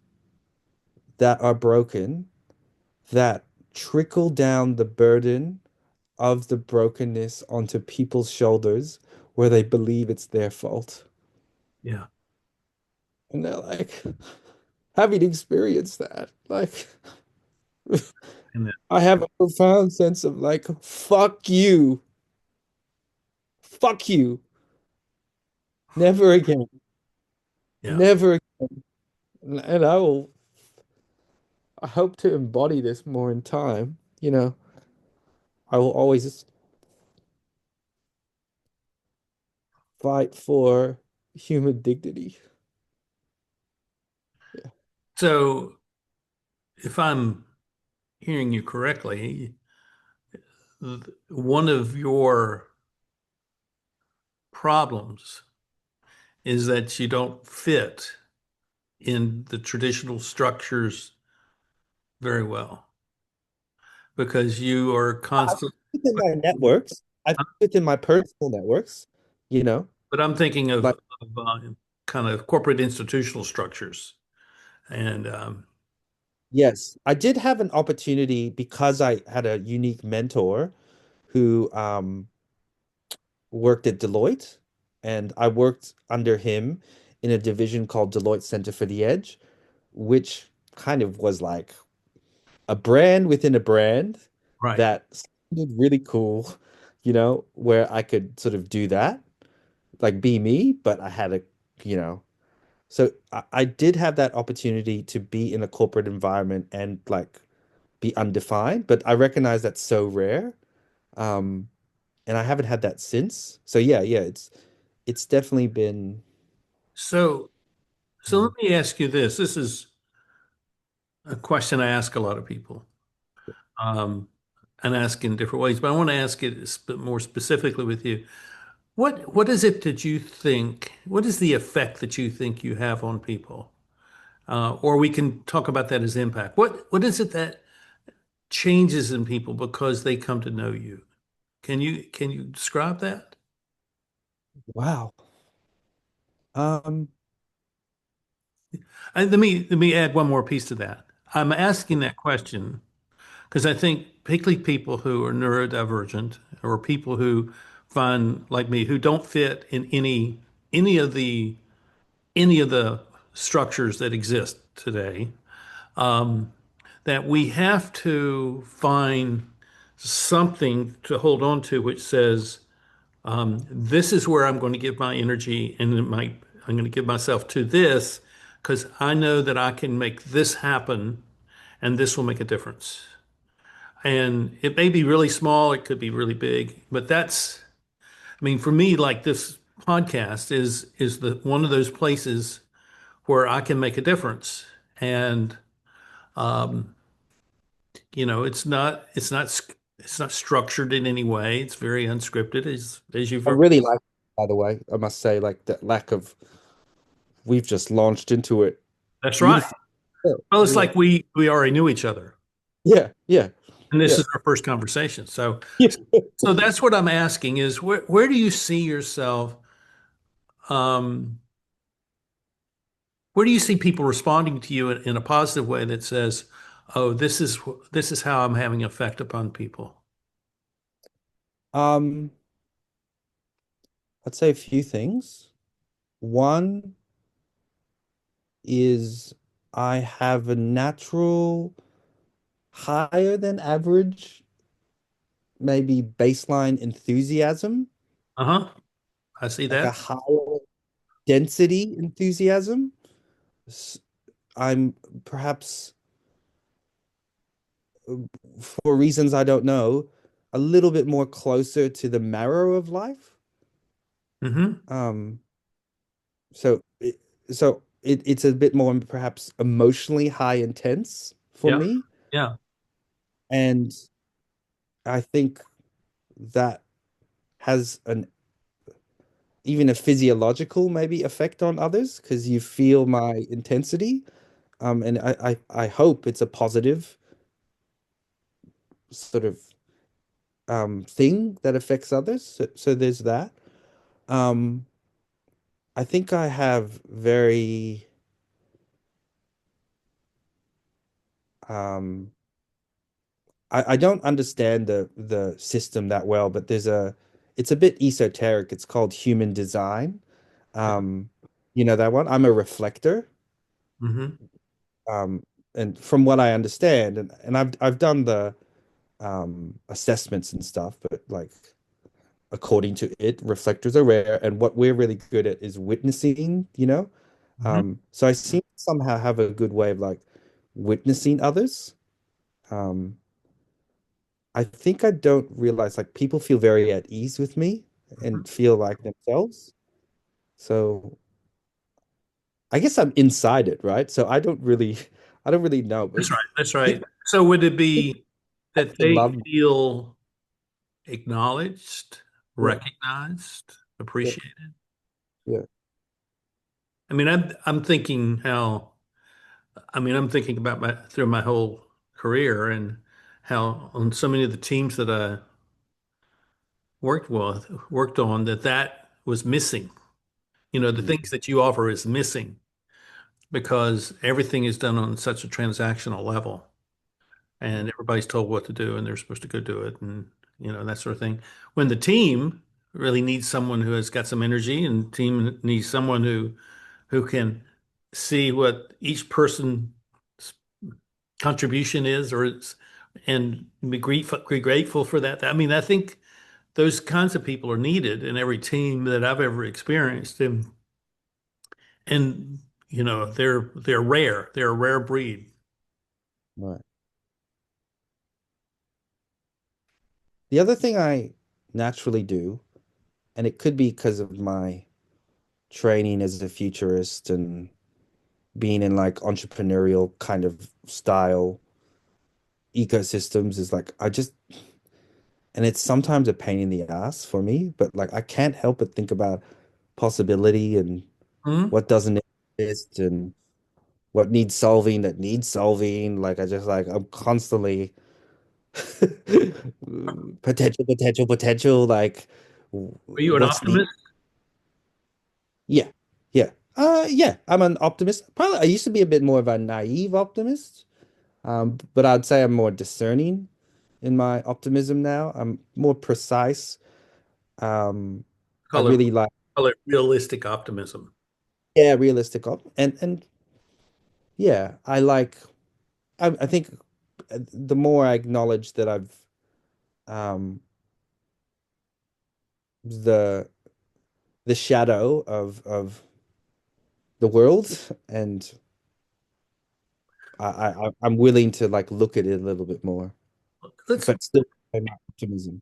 that are broken that trickle down the burden of the brokenness onto people's shoulders where they believe it's their fault.
Yeah.
And they're like, having experienced that, like
And then,
I have a profound sense of like, fuck you, fuck you, never again,
yeah.
never again. And I hope to embody this more in time. I will always fight for human dignity. Yeah.
So if I'm hearing you correctly, one of your problems is that you don't fit in the traditional structures very well because you are constant.
Within my networks, I fit within my personal networks, you know,
But I'm thinking
like
of kind of corporate institutional structures. And
yes, I did have an opportunity because I had a unique mentor who worked at Deloitte, and I worked under him in a division called Deloitte Center for the Edge, which kind of was like a brand within a brand
right.
that sounded really cool, where I could sort of do that, like be me, but I had a, you know, so I did have that opportunity to be in a corporate environment and like be undefined, but I recognize that's so rare. Um, and I haven't had that since. So yeah, it's definitely been
So, so let me ask you this. This is a question I ask a lot of people, um, and ask in different ways, but I want to ask it more specifically with you. What is it that you think? What is the effect that you think you have on people? Or we can talk about that as impact. What is it that changes in people because they come to know you? Can you describe that?
wow. Um,
Let me add one more piece to that. I'm asking that question because I think particularly people who are neurodivergent or people who find like me who don't fit in any of the any of the structures that exist today, that we have to find something to hold on to which says, this is where I'm going to give my energy and I'm going to give myself to this because I know that I can make this happen and this will make a difference. And it may be really small, it could be really big, but I mean, for me, like this podcast is the one of those places where I can make a difference. And it's not structured in any way. It's very unscripted, as you've
I
heard.
really like, by the way, I must say, like that lack of we've just launched into it
That's right.
beautifully. Yeah,
Well, it's
yeah,
like we already knew each other,
yeah, yeah,
and this
yeah.
is our first conversation. So
Yeah.
so that's what I'm asking is where do you see yourself? Um, where do you see people responding to you in a positive way that says, "Oh, this is how I'm having an effect upon people."
Um, I'd say a few things. One is I have a natural higher than average, maybe baseline enthusiasm,
Uh-huh. I see
like a
that.
higher density enthusiasm. S- I'm perhaps, for reasons I don't know, a little bit more closer to the marrow of life.
Mm-hmm.
Um, so it's a bit more perhaps emotionally high intense for
Yeah.
me.
Yeah.
And I think that has an even a physiological maybe effect on others because you feel my intensity. And I hope it's a positive sort of thing that affects others. So there's that. Um, I think I have very um I don't understand the system that well, but it's a bit esoteric. It's called human design.
Yeah.
Um, you know that one? I'm a reflector.
Mm-hmm.
Um, and from what I understand, and I've done the assessments and stuff, but like according to it, reflectors are rare, and what we're really good at is witnessing.
Mm-hmm.
So I seem to somehow have a good way of like witnessing others. Um, I think I don't realize like people feel very at ease with me and feel like themselves. So I guess I'm inside it, right? So I don't really know, but
That's right. That's
I think
right. So would it be that
they
they
love me.
feel acknowledged,
Yeah,
recognized,
yeah,
appreciated.
yeah.
I mean, I'm thinking how, I mean, I'm thinking about my through my whole career and how on so many of the teams that I worked on that was missing. You know, the
Mm,
things that you offer is missing because everything is done on such a transactional level and everybody's told what to do and they're supposed to go do it and that sort of thing. When the team really needs someone who has got some energy and team needs someone who can see what each person's contribution is and be grateful for that. I mean, I think those kinds of people are needed in every team that I've ever experienced. And they're rare. They're a rare breed.
right. The other thing I naturally do, and it could be because of my training as a futurist and being in like entrepreneurial kind of style ecosystems, is like I just, and it's sometimes a pain in the ass for me, but like I can't help but think about possibility and
Hmm?
what doesn't exist and what needs solving that needs solving. Like I just like I'm constantly potential, like
Are you an
what's the
optimist?
yeah, yeah. Yeah, I'm an optimist. Probably I used to be a bit more of a naive optimist. But I'd say I'm more discerning in my optimism now. I'm more precise. I
Call it
really like,
call it realistic optimism.
yeah, realistic and yeah, I like I think the more I acknowledge that I've um the the shadow the world, and I'm willing to like look at it a little bit more,
Let's
but still my optimism.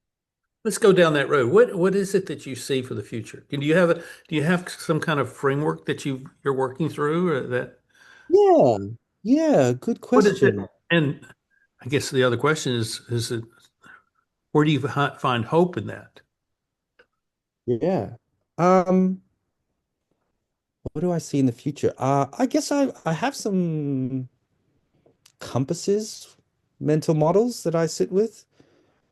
let's go down that road. What is it that you see for the future? Do you have some kind of framework that you're working through or that
Yeah, yeah, good
what is it?
question.
And I guess the other question is it where do you find hope in that?
Yeah. What do I see in the future? I guess I have some compasses, mental models that I sit with.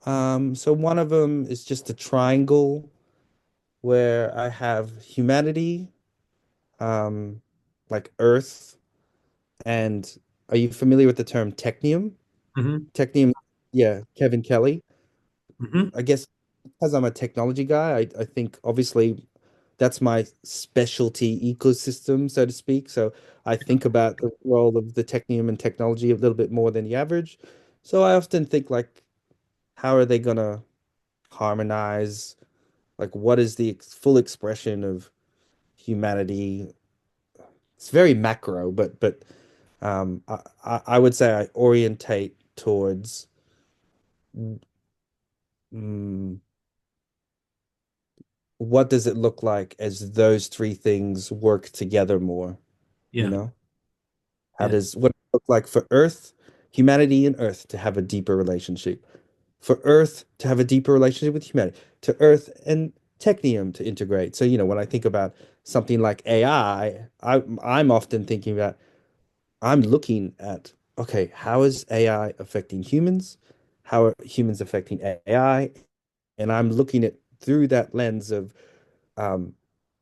So one of them is just a triangle where I have humanity, um, like Earth, and are you familiar with the term technium?
Hmm.
Technium, yeah, Kevin Kelly.
Hmm.
I guess because I'm a technology guy, I think obviously that's my specialty ecosystem, so to speak. So I think about the role of the technium and technology a little bit more than the average. So I often think like, how are they gonna harmonize? Like, what is the full expression of humanity? It's very macro, but I would say I orientate towards mm, what does it look like as those three things work together more, you
Yeah.
know? How
Yeah.
does what it look like for Earth, humanity and Earth to have a deeper relationship? For Earth to have a deeper relationship with humanity, to Earth and Technium to integrate. So, when I think about something like AI, I'm often thinking about I'm looking at, okay, how is AI affecting humans? How are humans affecting AI? And I'm looking at through that lens of um,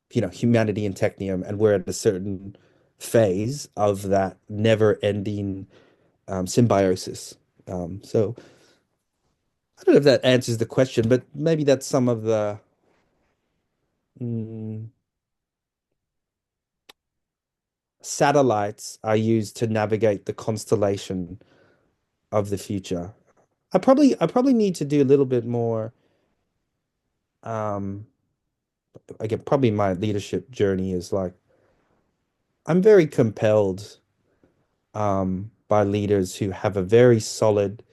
humanity and technium, and we're at a certain phase of that never-ending symbiosis. So I don't know if that answers the question, but maybe that's some of the mm, satellites I use to navigate the constellation of the future. I probably need to do a little bit more. Um, Again, probably my leadership journey is like I'm very compelled by leaders who have a very solid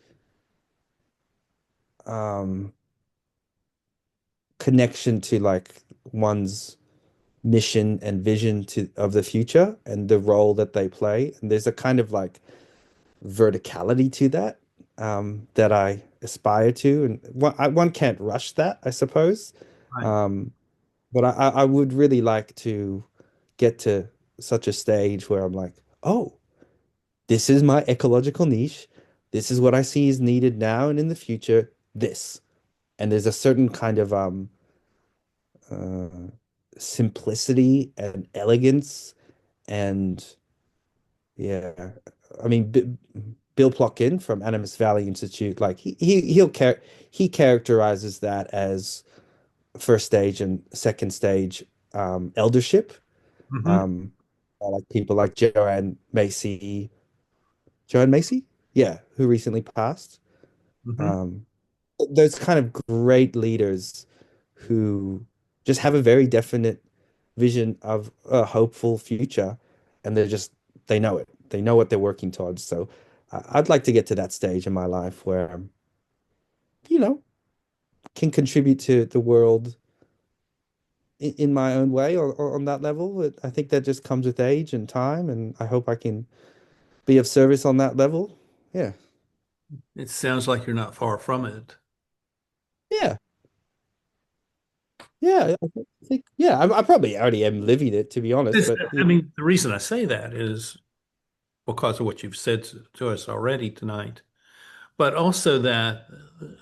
um, connection to like one's mission and vision to of the future and the role that they play. And there's a kind of like verticality to that that I aspire to, and one can't rush that, I suppose.
Right.
Um, but I would really like to get to such a stage where I'm like, oh, this is my ecological niche. This is what I see is needed now and in the future. This. And there's a certain kind of uh, simplicity and elegance and yeah. I mean, Bill Plotkin from Animus Valley Institute, like he characterizes that as first stage and second stage eldership.
Hmm.
Um, like people like Joanne Macy, yeah, who recently passed.
Hmm.
Um, those kind of great leaders who just have a very definite vision of a hopeful future, and they know it. They know what they're working towards. So I'd like to get to that stage in my life where you know, can contribute to the world in my own way or on that level. But I think that just comes with age and time, and I hope I can be of service on that level. Yeah.
It sounds like you're not far from it.
Yeah. Yeah. I think, yeah, I probably already am living it, to be honest, but
I mean, the reason I say that is because of what you've said to us already tonight, but also that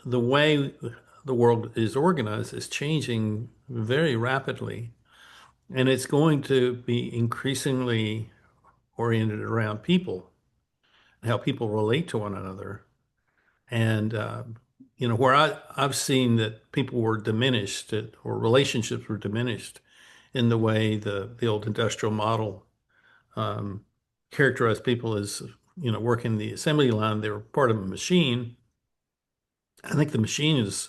the way the world is organized is changing very rapidly, and it's going to be increasingly oriented around people, how people relate to one another. And, where I've seen that people were diminished or relationships were diminished in the way the old industrial model um, characterized people as, working the assembly line. They were part of a machine. I think the machine is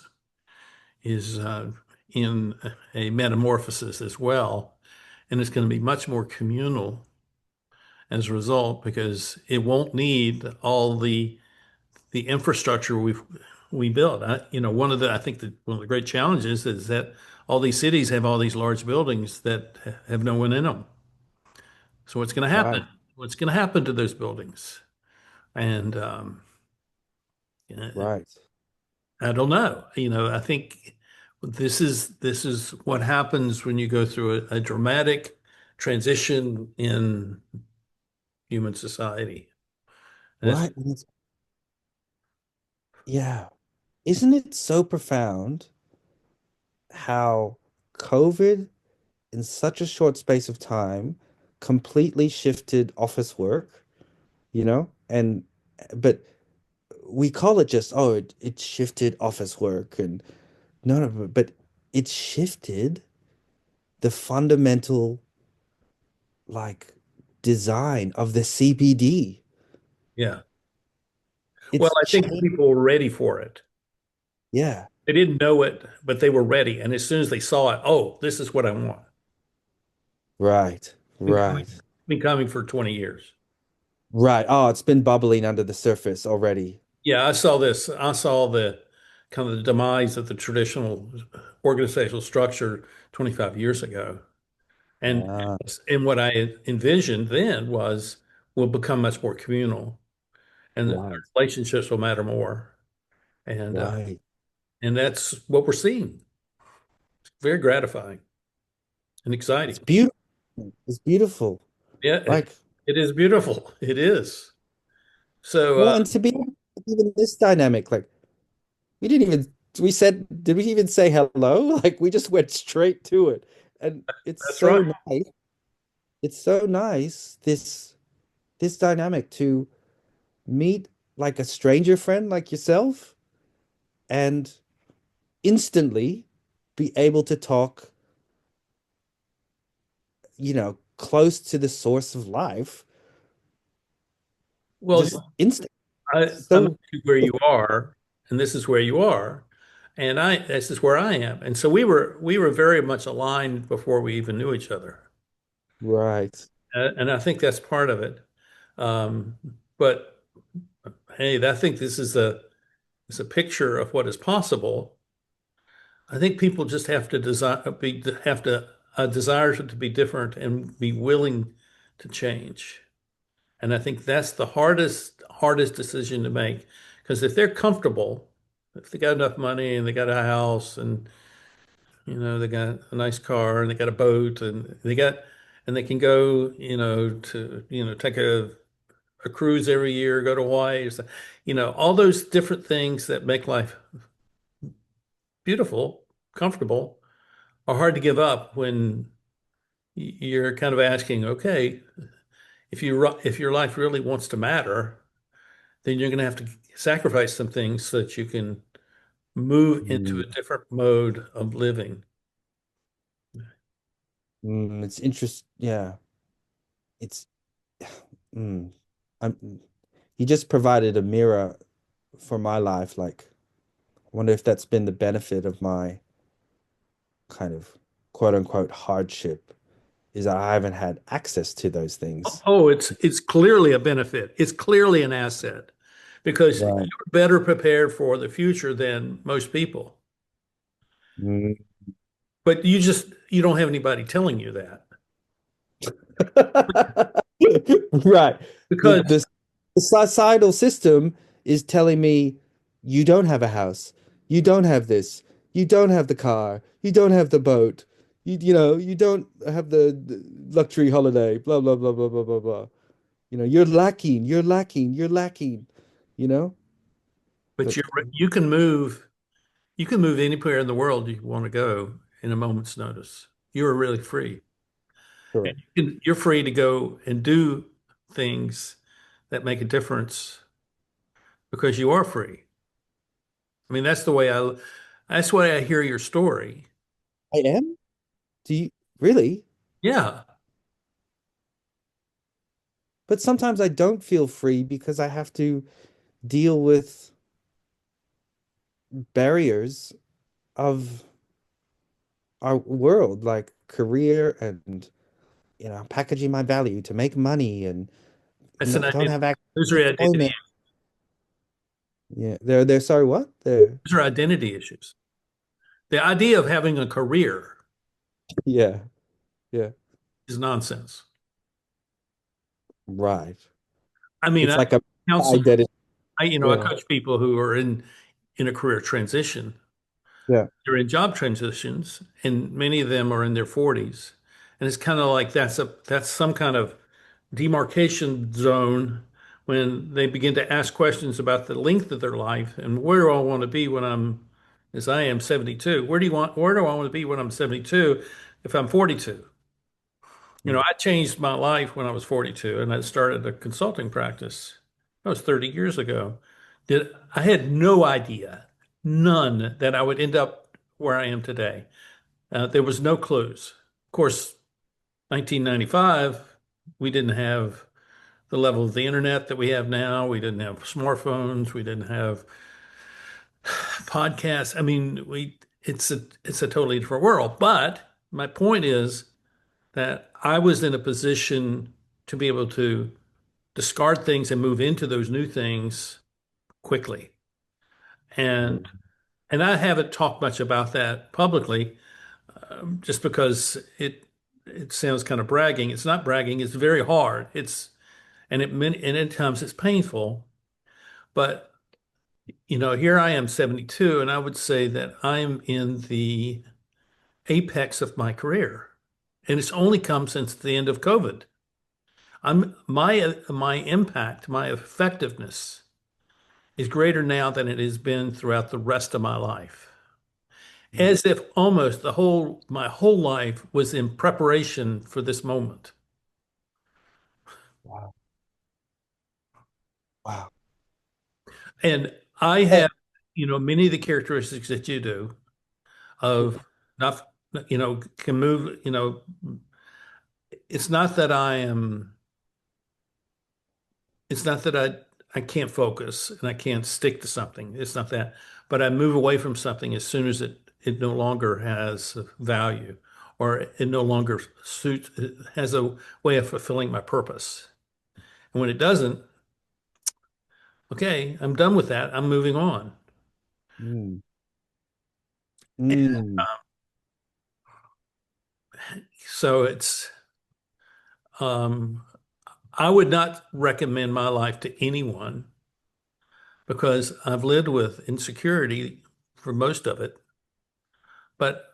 in a metamorphosis as well, and it's going to be much more communal as a result because it won't need all the infrastructure we built. I think that one of the great challenges is that all these cities have all these large buildings that have no one in them. So what's going to happen?
right,
What's going to happen to those buildings? And
right.
I don't know. I think this is what happens when you go through a dramatic transition in human society. And it's
Right. Yeah. Isn't it so profound how COVID in such a short space of time completely shifted office work, you know? And but we call it just, oh, it shifted office work and no, but it shifted the fundamental like design of the CBD.
yeah. Well,
It's
I think
changed.
people were ready for it.
Yeah.
They didn't know it, but they were ready. And as soon as they saw it, oh, this is what I want.
Right.
Been coming,
Right.
been coming for 20 years.
Right. Oh, it's been bubbling under the surface already.
Yeah, I saw this. I saw the kind of the demise of the traditional organizational structure 25 years ago. And
Ah,
and what I envisioned then was we'll become much more communal and our
right.
relationships will matter more. And
Right.
and that's what we're seeing. It's very gratifying and
It's
exciting.
beautiful. It's beautiful.
Yeah,
Like,
it is beautiful. It is. So
well, and to be even this dynamic, like we didn't even we said, did we even say hello? Like we just went straight to it. And it's
that's right.
so nice. It's so nice, this dynamic to meet like a stranger friend like yourself and instantly be able to talk, close to the source of life.
Well,
Just instant.
I met
So
you where you are, and this is where you are, and this is where I am, and so we were very much aligned before we even knew each other,
right.
and I think that's part of it. Um, but hey, I think this is a picture of what is possible. I think people just have to have to a desire to be different and be willing to change. And I think that's the hardest decision to make because if they're comfortable. if they got enough money and they got a house and they got a nice car and they got a boat and they can go, to, take a cruise every year, go to Hawaii, or all those different things that make life beautiful, comfortable, are hard to give up when you're kind of asking, okay, if your life really wants to matter, then you're going to have to sacrifice some things so that you can move into
Mm,
a different mode of living.
it's interest. Yeah, it's. Mm, I'm. You just provided a mirror for my life. Like, I wonder if that's been the benefit of my kind of quote unquote hardship is I haven't had access to those things.
Oh, it's clearly a benefit. It's clearly an asset because you're
Right.
better prepared for the future than most people.
Mm.
But you don't have anybody telling you that
Right. The,
because
the the societal system is telling me you don't have a house, you don't have this, you don't have the car, you don't have the boat, you don't have the luxury holiday, blah blah blah blah blah blah blah. You're lacking, you're lacking, you're lacking, you know?
but
But
you can move anywhere in the world you want to go in a moment's notice. You are really free. And
correct.
you're free to go and do things that make a difference because you are free. I mean, that's why I hear your story.
I am? Do you really?
Yeah.
But sometimes I don't feel free because I have to deal with barriers of our world, like career and packaging my value to make money and
That's an
don't
idea.
have access
Those
to
are identity,
employment. Yeah, they're sorry, what? They're
those are identity issues. The idea of having a career
yeah, yeah,
is nonsense.
right.
I mean,
It's
I
like a
counsel,
identity.
I
Yeah,
coach people who are in a career transition.
yeah.
They're in job transitions, and many of them are in their 40s. And it's kind of like that's some kind of demarcation zone when they begin to ask questions about the length of their life and where do I want to be when as I am 72? Where do I want to be when I'm 72 if I'm 42?
Mm.
I changed my life when I was 42 and I started a consulting practice. That was 30 years ago. I had no idea, none, that I would end up where I am today. There was no clues. Of course, 1995, we didn't have the level of the internet that we have now. We didn't have smartphones. We didn't have podcasts. I mean, it's a totally different world. But my point is that I was in a position to be able to discard things and move into those new things quickly. And
Mm.
and I haven't talked much about that publicly, just because it sounds kind of bragging. It's not bragging. It's very hard. And at times it's painful. But here I am 72, and I would say that I'm in the apex of my career. And it's only come since the end of COVID. My impact, my effectiveness is greater now than it has been throughout the rest of my life.
Mm.
As if almost my whole life was in preparation for this moment.
Wow. Wow.
And I
Eh,
have, many of the characteristics that you do of not, can move, it's not that it's not that I can't focus and I can't stick to something. It's not that, but I move away from something as soon as it no longer has value or it no longer suits, it has a way of fulfilling my purpose. And when it doesn't, okay, I'm done with that. I'm moving on.
Mm. Mm.
So um, I would not recommend my life to anyone because I've lived with insecurity for most of it. But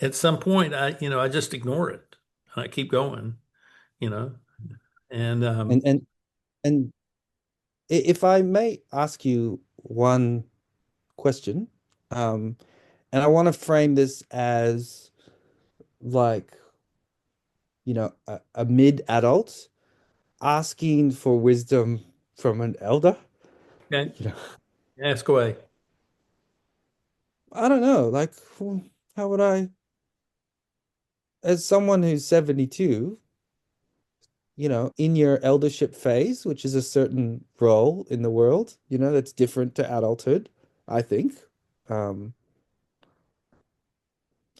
at some point, I just ignore it and I keep going, you know. And
And and if I may ask you one question, um, and I want to frame this as like, a mid-adult asking for wisdom from an elder.
okay,
You know,
ask away.
I don't know, like, how would I, as someone who's 72, in your eldership phase, which is a certain role in the world, that's different to adulthood, I think. Um,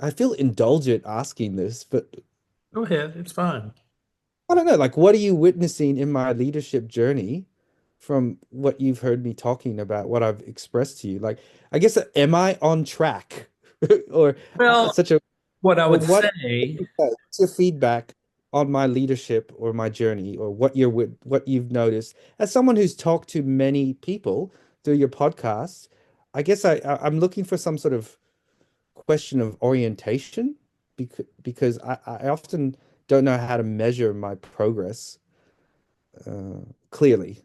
I feel indulgent asking this, but
Go ahead, it's fine.
I don't know, like, what are you witnessing in my leadership journey from what you've heard me talking about, what I've expressed to you? Like, I guess, am I on track? Or
Well,
such a,
what I
or
would
what,
say,
what's your feedback on my leadership or my journey, or what you've noticed as someone who's talked to many people through your podcast? I guess I'm looking for some sort of question of orientation, because I often don't know how to measure my progress clearly.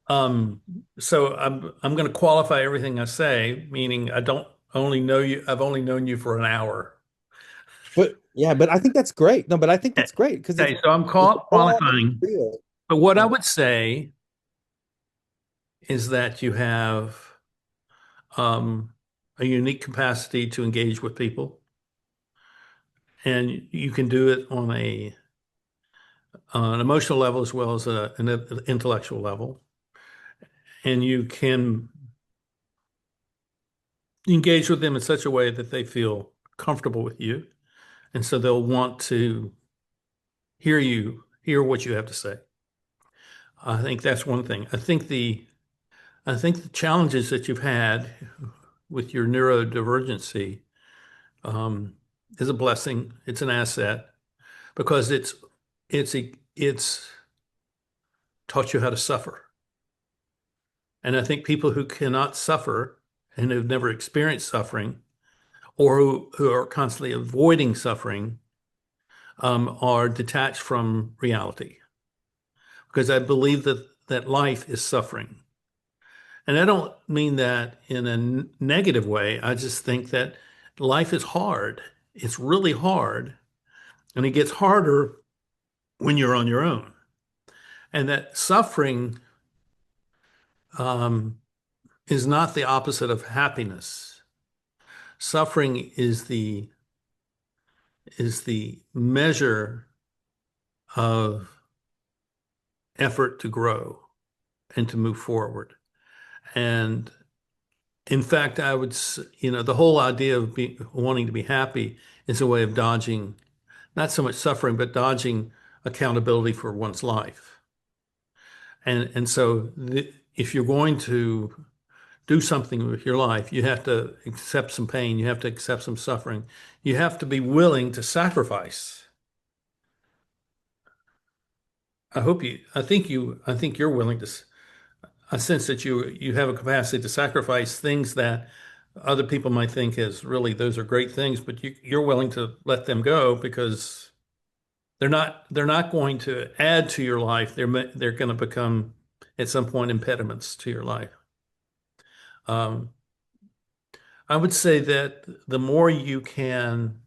um, so I'm going to qualify everything I say, meaning I don't only know you, I've only known you for an hour.
But yeah, but I think that's great. No, but I think that's great because
Okay, so I'm
it's raw and it's
qualifying,
real.
but what I
Yeah.
would say is that you have um, a unique capacity to engage with people, and you can do it on an emotional level as well as an intellectual level, and you can engage with them in such a way that they feel comfortable with you, and so they'll want to hear what you have to say. I think that's one thing. I think the challenges that you've had with your neurodivergency um, is a blessing. It's an asset because it's taught you how to suffer. And I think people who cannot suffer and who've never experienced suffering or who are constantly avoiding suffering are detached from reality because I believe that life is suffering. And I don't mean that in a negative way. I just think that life is hard. It's really hard. And it gets harder when you're on your own. And that suffering um, is not the opposite of happiness. Suffering is the measure of effort to grow and to move forward. And in fact, the whole idea of wanting to be happy is a way of dodging not so much suffering, but dodging accountability for one's life. And so if you're going to do something with your life, you have to accept some pain, you have to accept some suffering, you have to be willing to sacrifice. I think you're willing to. I sense that you have a capacity to sacrifice things that other people might think is really those are great things, but you're willing to let them go because they're not going to add to your life. They're going to become at some point impediments to your life. Um, I would say that the more you can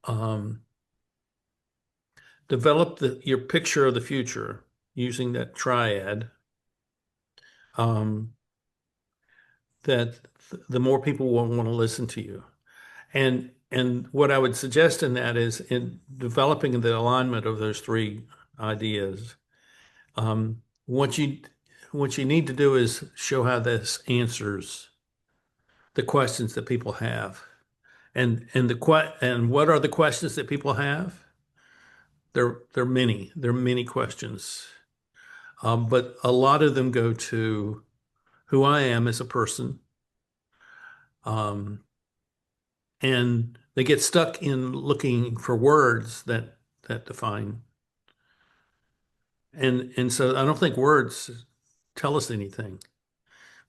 um, develop your picture of the future using that triad, um, that the more people will want to listen to you. And what I would suggest in that is in developing the alignment of those three ideas, um, what you what you need to do is show how this answers the questions that people have. And what are the questions that people have? They're many. There are many questions. But a lot of them go to who I am as a person. Um, and they get stuck in looking for words that define. And so I don't think words tell us anything. In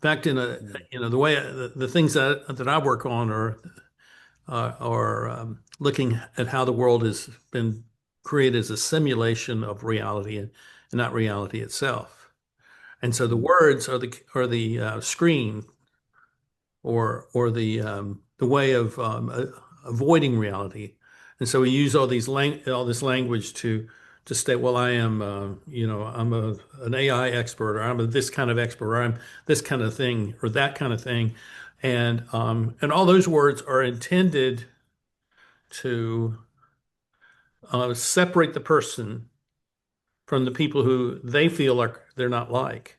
fact, in a
Mm.
the way the things that I work on are looking at how the world has been created as a simulation of reality and not reality itself. And so the
Mm.
words are the screen or the way of avoiding reality. And so we use all this language to state, well, I am I'm an AI expert, or I'm this kind of expert, or I'm this kind of thing, or that kind of thing, and all those words are intended to separate the person from the people who they feel like they're not like.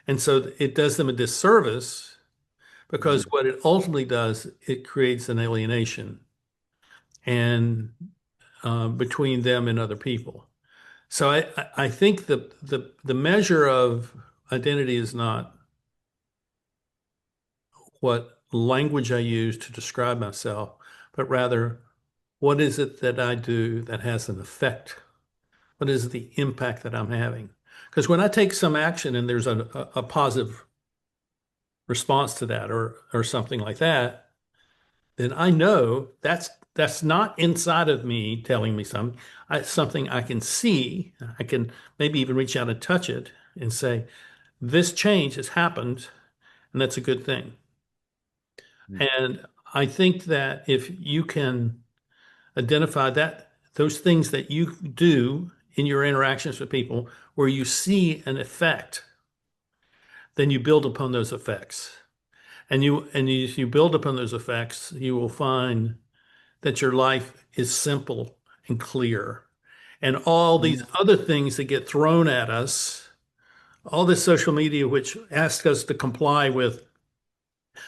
And so it does them a disservice because
Mm.
what it ultimately does, it creates an alienation and between them and other people. So I think the measure of identity is not what language I use to describe myself, but rather what is it that I do that has an effect? What is the impact that I'm having? Because when I take some action and there's a positive response to that or something like that, then I know that's not inside of me telling me something. Something I can see. I can maybe even reach out and touch it and say, this change has happened, and that's a good thing.
Mm.
And I think that if you can identify those things that you do in your interactions with people where you see an effect, then you build upon those effects. As you build upon those effects, you will find that your life is simple and clear. And all these
Mm.
other things that get thrown at us, all this social media, which asks us to comply with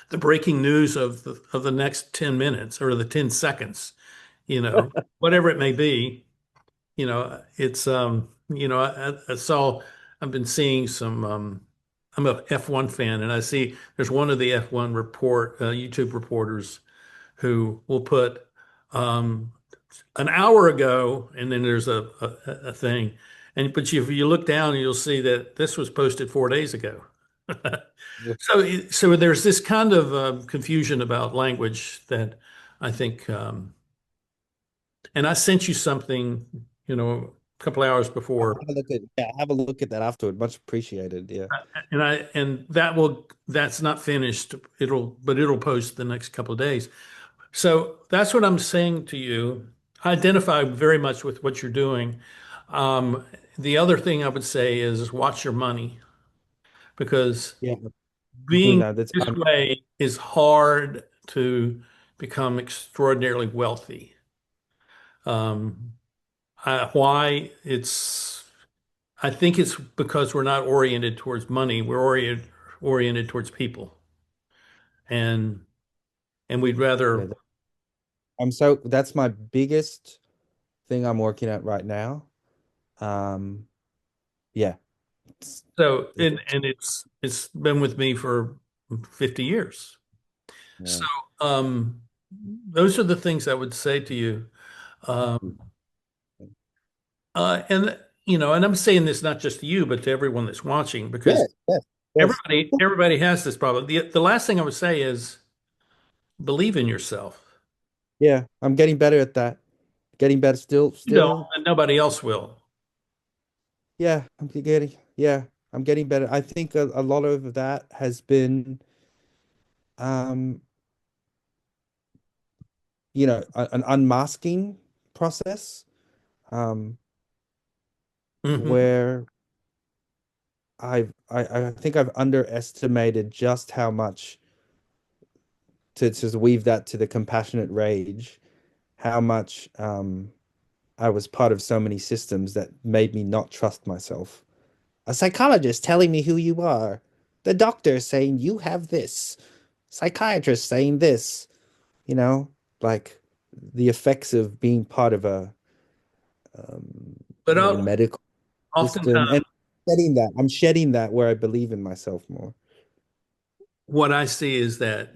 the breaking news of the next 10 minutes or the 10 seconds, whatever it may be, I saw, I've been seeing some, I'm a F1 fan and I see there's one of the F1 YouTube reporters who will put, um, an hour ago, and then there's a thing. But if you look down, you'll see that this was posted 4 days ago.
Yeah.
So there's this kind of confusion about language that I think, and I sent you something, a couple hours
I'll
before,
have a look at have a look at that afterward. Much appreciated. Yeah.
and that's not finished. It'll post the next couple of days. So that's what I'm saying to you. I identify very much with what you're doing. Um, the other thing I would say is watch your money because
Yeah. Doing
being
that. That's
this way is hard to become extraordinarily wealthy. Um, why? I think it's because we're not oriented towards money. We're oriented towards people, and we'd
yeah.
rather.
That's my biggest thing I'm working at right now. Um, yeah. It's,
So,
it's
it's been with me for 50 years. So,
yeah.
um, those are the things I would say to you. Um, and and I'm saying this not just to you, but to everyone that's watching, because
Yes, yes, yes.
everybody has this problem. The last thing I would say is believe in yourself.
Yeah, I'm getting better at that. Getting better
You don't,
still.
and nobody else will.
Yeah, I'm getting better. I think a lot of that has been um, an unmasking process um
Hmm.
where I think I've underestimated just how much to weave that to the compassionate rage, how much I was part of so many systems that made me not trust myself. A psychologist telling me who you are, the doctor saying you have this, psychiatrist saying this, you know, like the effects of being part of um,
But
a medical system
oftentimes,
and I'm shedding that where I believe in myself more.
what I see is that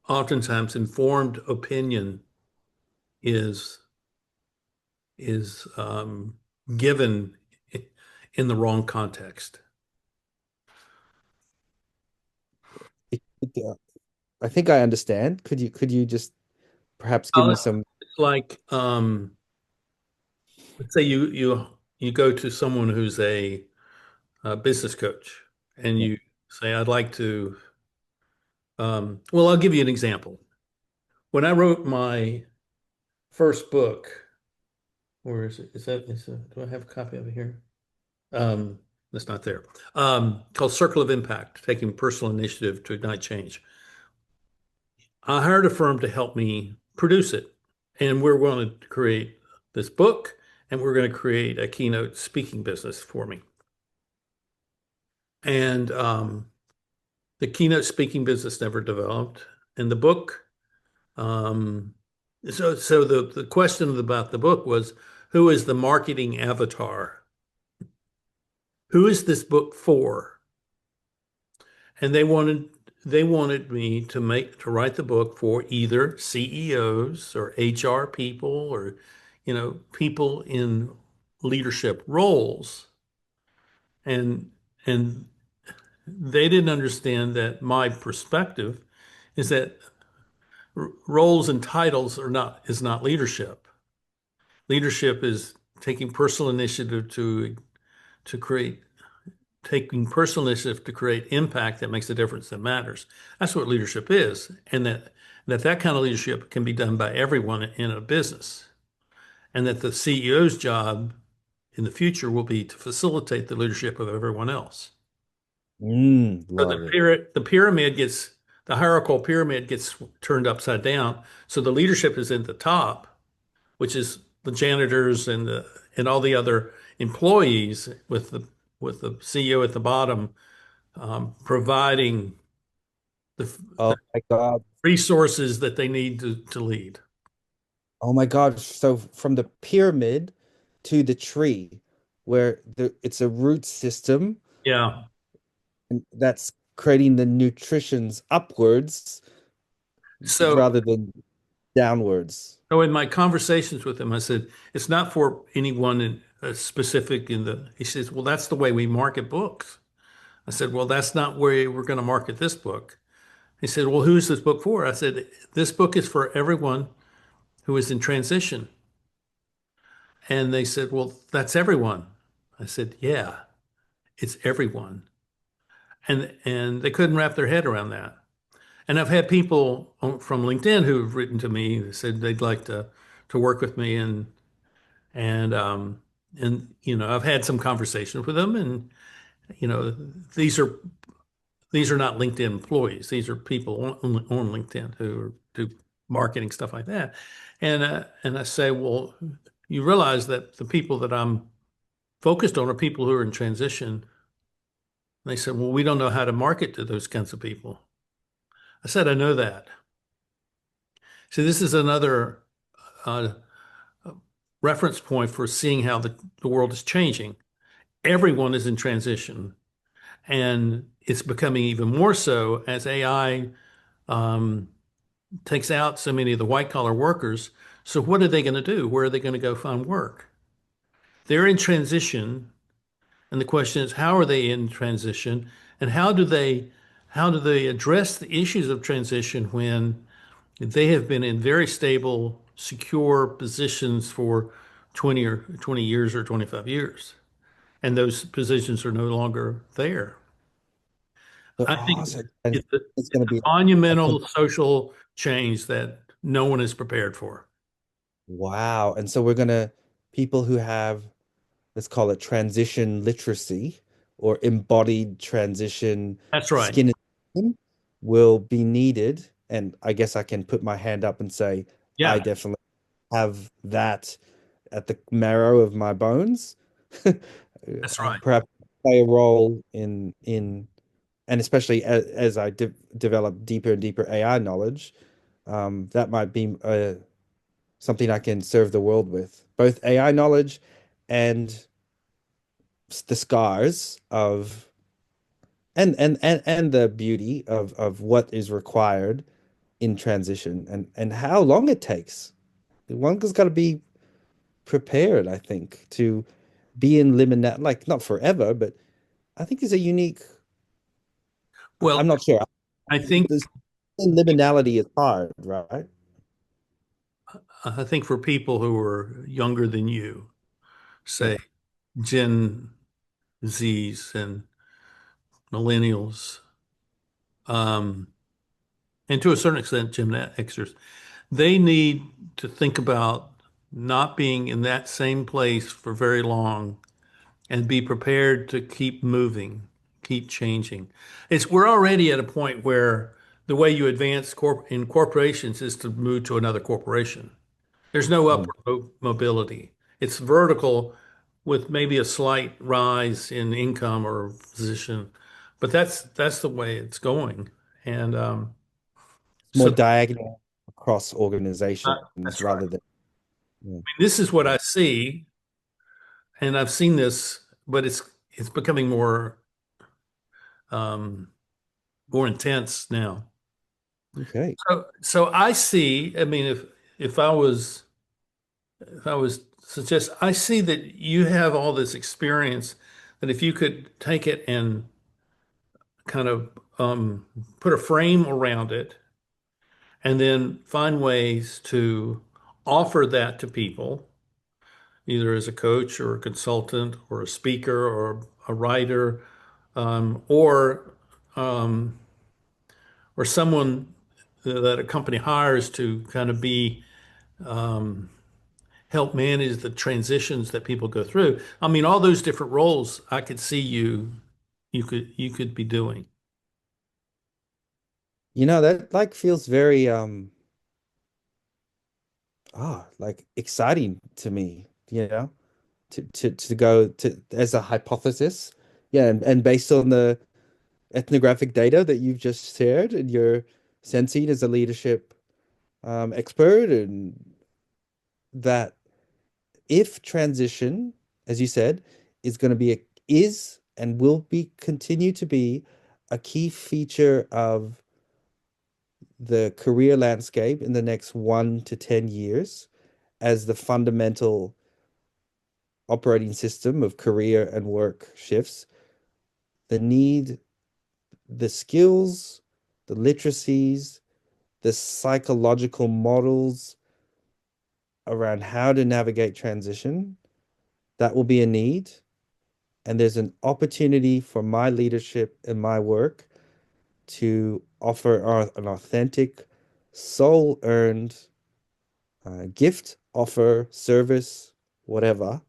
oftentimes informed opinion is is given in the wrong context.
Yeah, I think I understand. Could you just perhaps give
Well,
me some?
it's like let's say you go to someone who's a business coach, and
Yeah.
you say, "I'd like to." Well, I'll give you an example. When I wrote my first book, where is it? Do I have a copy of it here? Um, that's not there. Called Circle of Impact, Taking Personal Initiative to Ignite Change. I hired a firm to help me produce it. And we're going to create this book, and we're going to create a keynote speaking business for me. And the keynote speaking business never developed. And the book, um, so the question about the book was, who is the marketing avatar? Who is this book for? And they wanted me to write the book for either CEOs or HR people or people in leadership roles. And and they didn't understand that my perspective is that roles and titles is not leadership. Leadership is taking personal initiative to create taking personal initiative to create impact that makes a difference that matters. That's what leadership is, and that kind of leadership can be done by everyone in a business, and that the CEO's job in the future will be to facilitate the leadership of everyone else. So
Love it.
the hierarchical pyramid gets turned upside down. So the leadership is at the top, which is the janitors and all the other employees with the CEO at the bottom, providing
Oh
the
my God.
resources that they need to lead.
Oh my God. So from the pyramid to the tree, where it's a root system
Yeah.
and that's creating the nutritions upwards
So,
rather than downwards.
so in my conversations with him, I said, it's not for anyone specific he says, well, that's the way we market books. I said, well, that's not where we're going to market this book. He said, well, who's this book for? I said, this book is for everyone who is in transition. And they said, well, that's everyone. I said, yeah, it's everyone. And they couldn't wrap their head around that. And I've had people from LinkedIn who've written to me and said they'd like to work with me and I've had some conversations with them and you know these are these are not LinkedIn employees. These are people on LinkedIn who do marketing stuff like that. And I say, well, you realize that the people that I'm focused on are people who are in transition. And they said, well, we don't know how to market to those kinds of people. I said, I know that. So this is another uh, reference point for seeing how the world is changing. Everyone is in transition, and it's becoming even more so as AI um, takes out so many of the white collar workers. So what are they going to do? Where are they going to go find work? They're in transition, and the question is, how are they in transition, and how do they address the issues of transition when they have been in very stable, secure positions for 20 years or 25 years, and those positions are no longer there.
So,
I think
oh, so and
it's a,
it's
it's
going to be
a monumental social change that no one is prepared for.
wow. And so we're going to people who have, let's call it transition literacy or embodied transition
That's right.
skin in the game will be needed. And I guess I can put my hand up and say, I
Yeah,
definitely have that at the marrow of my bones.
that's right.
Perhaps play a role and especially as I develop deeper and deeper AI knowledge, that might be something I can serve the world with, both AI knowledge and the scars of and the beauty of what is required in transition and how long it takes. One has got to be prepared, I think, to be in liminal, like not forever, but I think it's a unique.
Well,
I'm not sure.
I think
this liminality is hard, right?
I think for people who are younger than you,
Yeah.
say Gen Zs and millennials, um, and to a certain extent Gen Xers, they need to think about not being in that same place for very long and be prepared to keep moving, keep changing. We're already at a point where the way you advance in corporations is to move to another corporation. There's no
Mm.
upward mobility. It's vertical with maybe a slight rise in income or position, but that's the way it's going. And
It's more
so
diagonal across
uh,
organizations
that's right.
rather than yeah,
This is what
yeah.
I see, and I've seen this, but it's becoming um, more intense now.
Okay.
So I see. I mean, if I was suggest, I see that you have all this experience that if you could take it and kind of put a frame around it, and then find ways to offer that to people, either as a coach or a consultant or a speaker or a writer, or um, or someone that a company hires to kind of be help manage the transitions that people go through. I mean, all those different roles I could see you could be doing.
That like feels very like exciting to me, to go to as a hypothesis. Yeah, and based on the ethnographic data that you've just shared and your sensing as a leadership expert, and that if transition, as you said, is going to be is and will be continue to be a key feature of the career landscape in the next 1 to 10 years as the fundamental operating system of career and work shifts, the need, the skills, the literacies, the psychological models around how to navigate transition, that will be a need. And there's an opportunity for my leadership and my work to offer an authentic, soul earned gift, offer, service, whatever,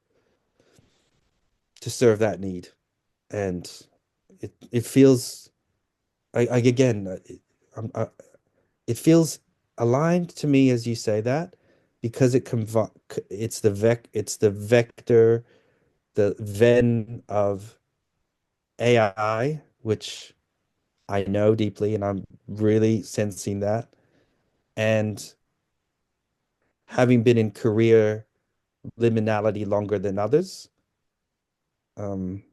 to serve that need. And it feels, again, it feels aligned to me as you say that because it's the vector, the Venn of AI, which I know deeply, and I'm really sensing that. And having been in career liminality longer than others, um,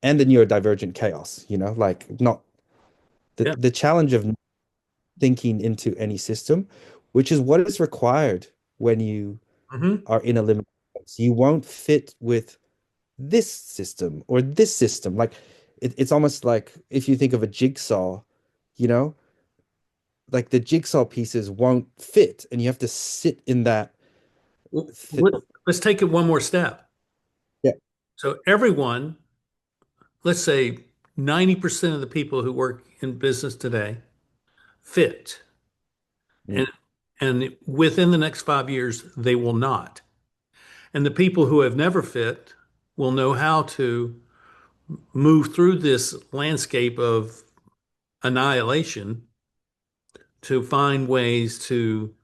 and the neurodivergent chaos, like not
Yeah.
the challenge of thinking into any system, which is what is required when you
Hmm.
are in a liminal space. You won't fit with this system or this system. Like it's almost like if you think of a jigsaw, you know, like the jigsaw pieces won't fit, and you have to sit in that. Th
Let's take it one more step.
yeah.
So everyone, let's say 90% of the people who work in business today fit.
Mm.
And and within the next 5 years, they will not. And the people who have never fit will know how to move through this landscape of annihilation to find ways to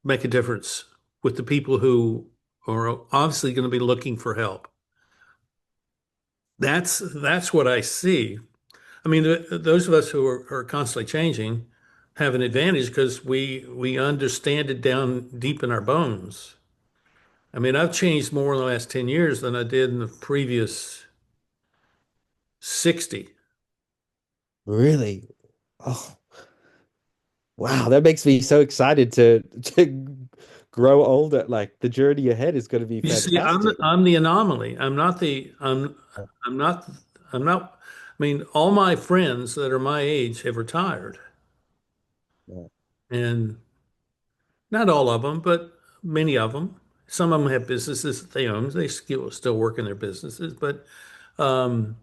make a difference with the people who are obviously going to be looking for help. That's what I see. I mean, those of us who are constantly changing have an advantage because we understand it down deep in our bones. I mean, I've changed more in the last 10 years than I did in the previous 60.
Really? Oh, wow, that makes me so excited to grow older. Like the journey ahead is going to be
You see, I'm
fantastic.
I'm the anomaly. I'm not the I'm not I'm not mean, all my friends that are my age have retired,
Yeah.
and not all of them, but many of them. Some of them have businesses that they own. They still work in their businesses, um,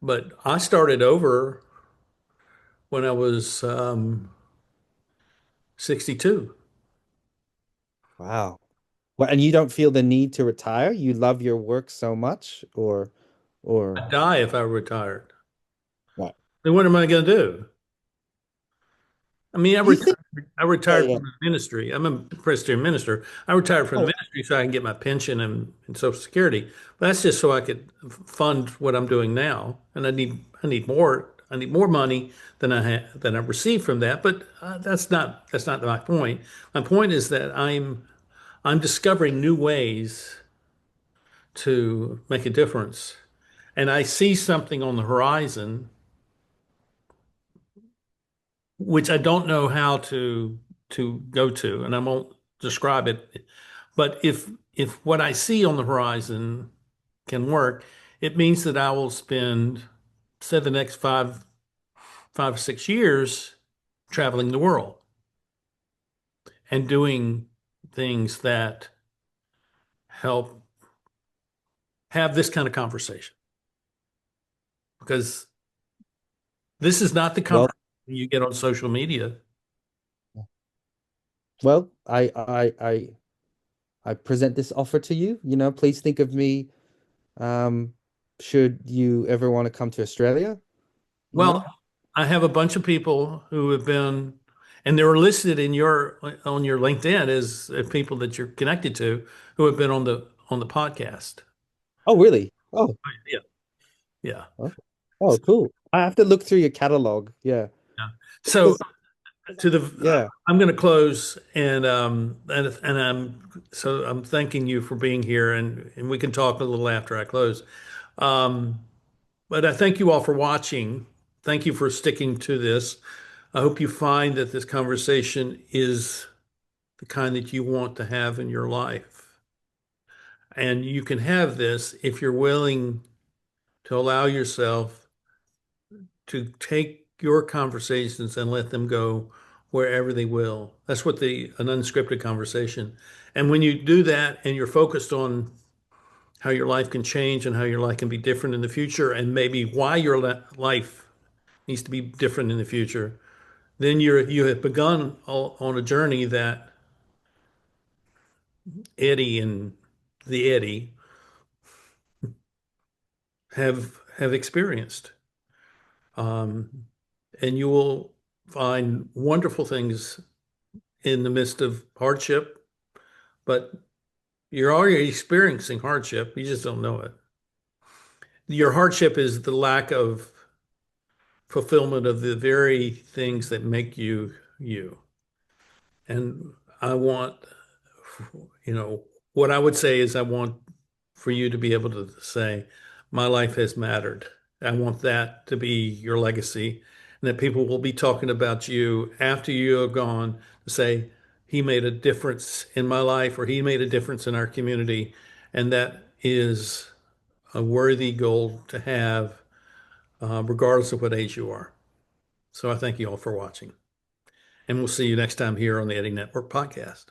but I started over when I was 62.
Wow. Well, and you don't feel the need to retire? You love your work so much, or
I'd die if I retired.
what?
Then what am I going to do? I mean,
Do you think?
I
Yeah,
retired
yeah.
from the ministry. I'm a Presbyterian minister. I retired from the
Oh,
ministry so I can get my pension and Social Security. But that's just so I could fund what I'm doing now. And I need more money than I receive from that. But that's not my point. My point is that I'm discovering new ways to make a difference. And I see something on the horizon which I don't know how to go to, and I won't describe it. But if what I see on the horizon can work, it means that I will spend, say, the next 5 or 6 years traveling the world and doing things that help have this kind of conversation. Because this is not the
well,
conversation you get on social media.
well, I present this offer to you. Please think of me, um, should you ever want to come to Australia, you
Well,
know?
I have a bunch of people who have been, and they were listed in your on your LinkedIn as people that you're connected to who have been on the podcast.
Oh, really? Oh,
Yeah, yeah,
oh, oh, cool. I have to look through your catalog. Yeah.
yeah. So
Because,
to the,
yeah.
I'm going to close, and I'm thanking you for being here, and we can talk a little after I close. Um, but I thank you all for watching. Thank you for sticking to this. I hope you find that this conversation is the kind that you want to have in your life. And you can have this if you're willing to allow yourself to take your conversations and let them go wherever they will. That's what an unscripted conversation. And when you do that and you're focused on how your life can change and how your life can be different in the future and maybe why your life needs to be different in the future, then you have begun on a journey that Eddie and the Eddie have experienced. Um, and you will find wonderful things in the midst of hardship, but you're already experiencing hardship. You just don't know it. Your hardship is the lack of fulfillment of the very things that make you you. And I want, you know, what I would say is I want for you to be able to say, my life has mattered. I want that to be your legacy, and that people will be talking about you after you are gone to say, he made a difference in my life, or he made a difference in our community. And that is a worthy goal to have, regardless of what age you are. So I thank you all for watching, and we'll see you next time here on the Eddie Network podcast.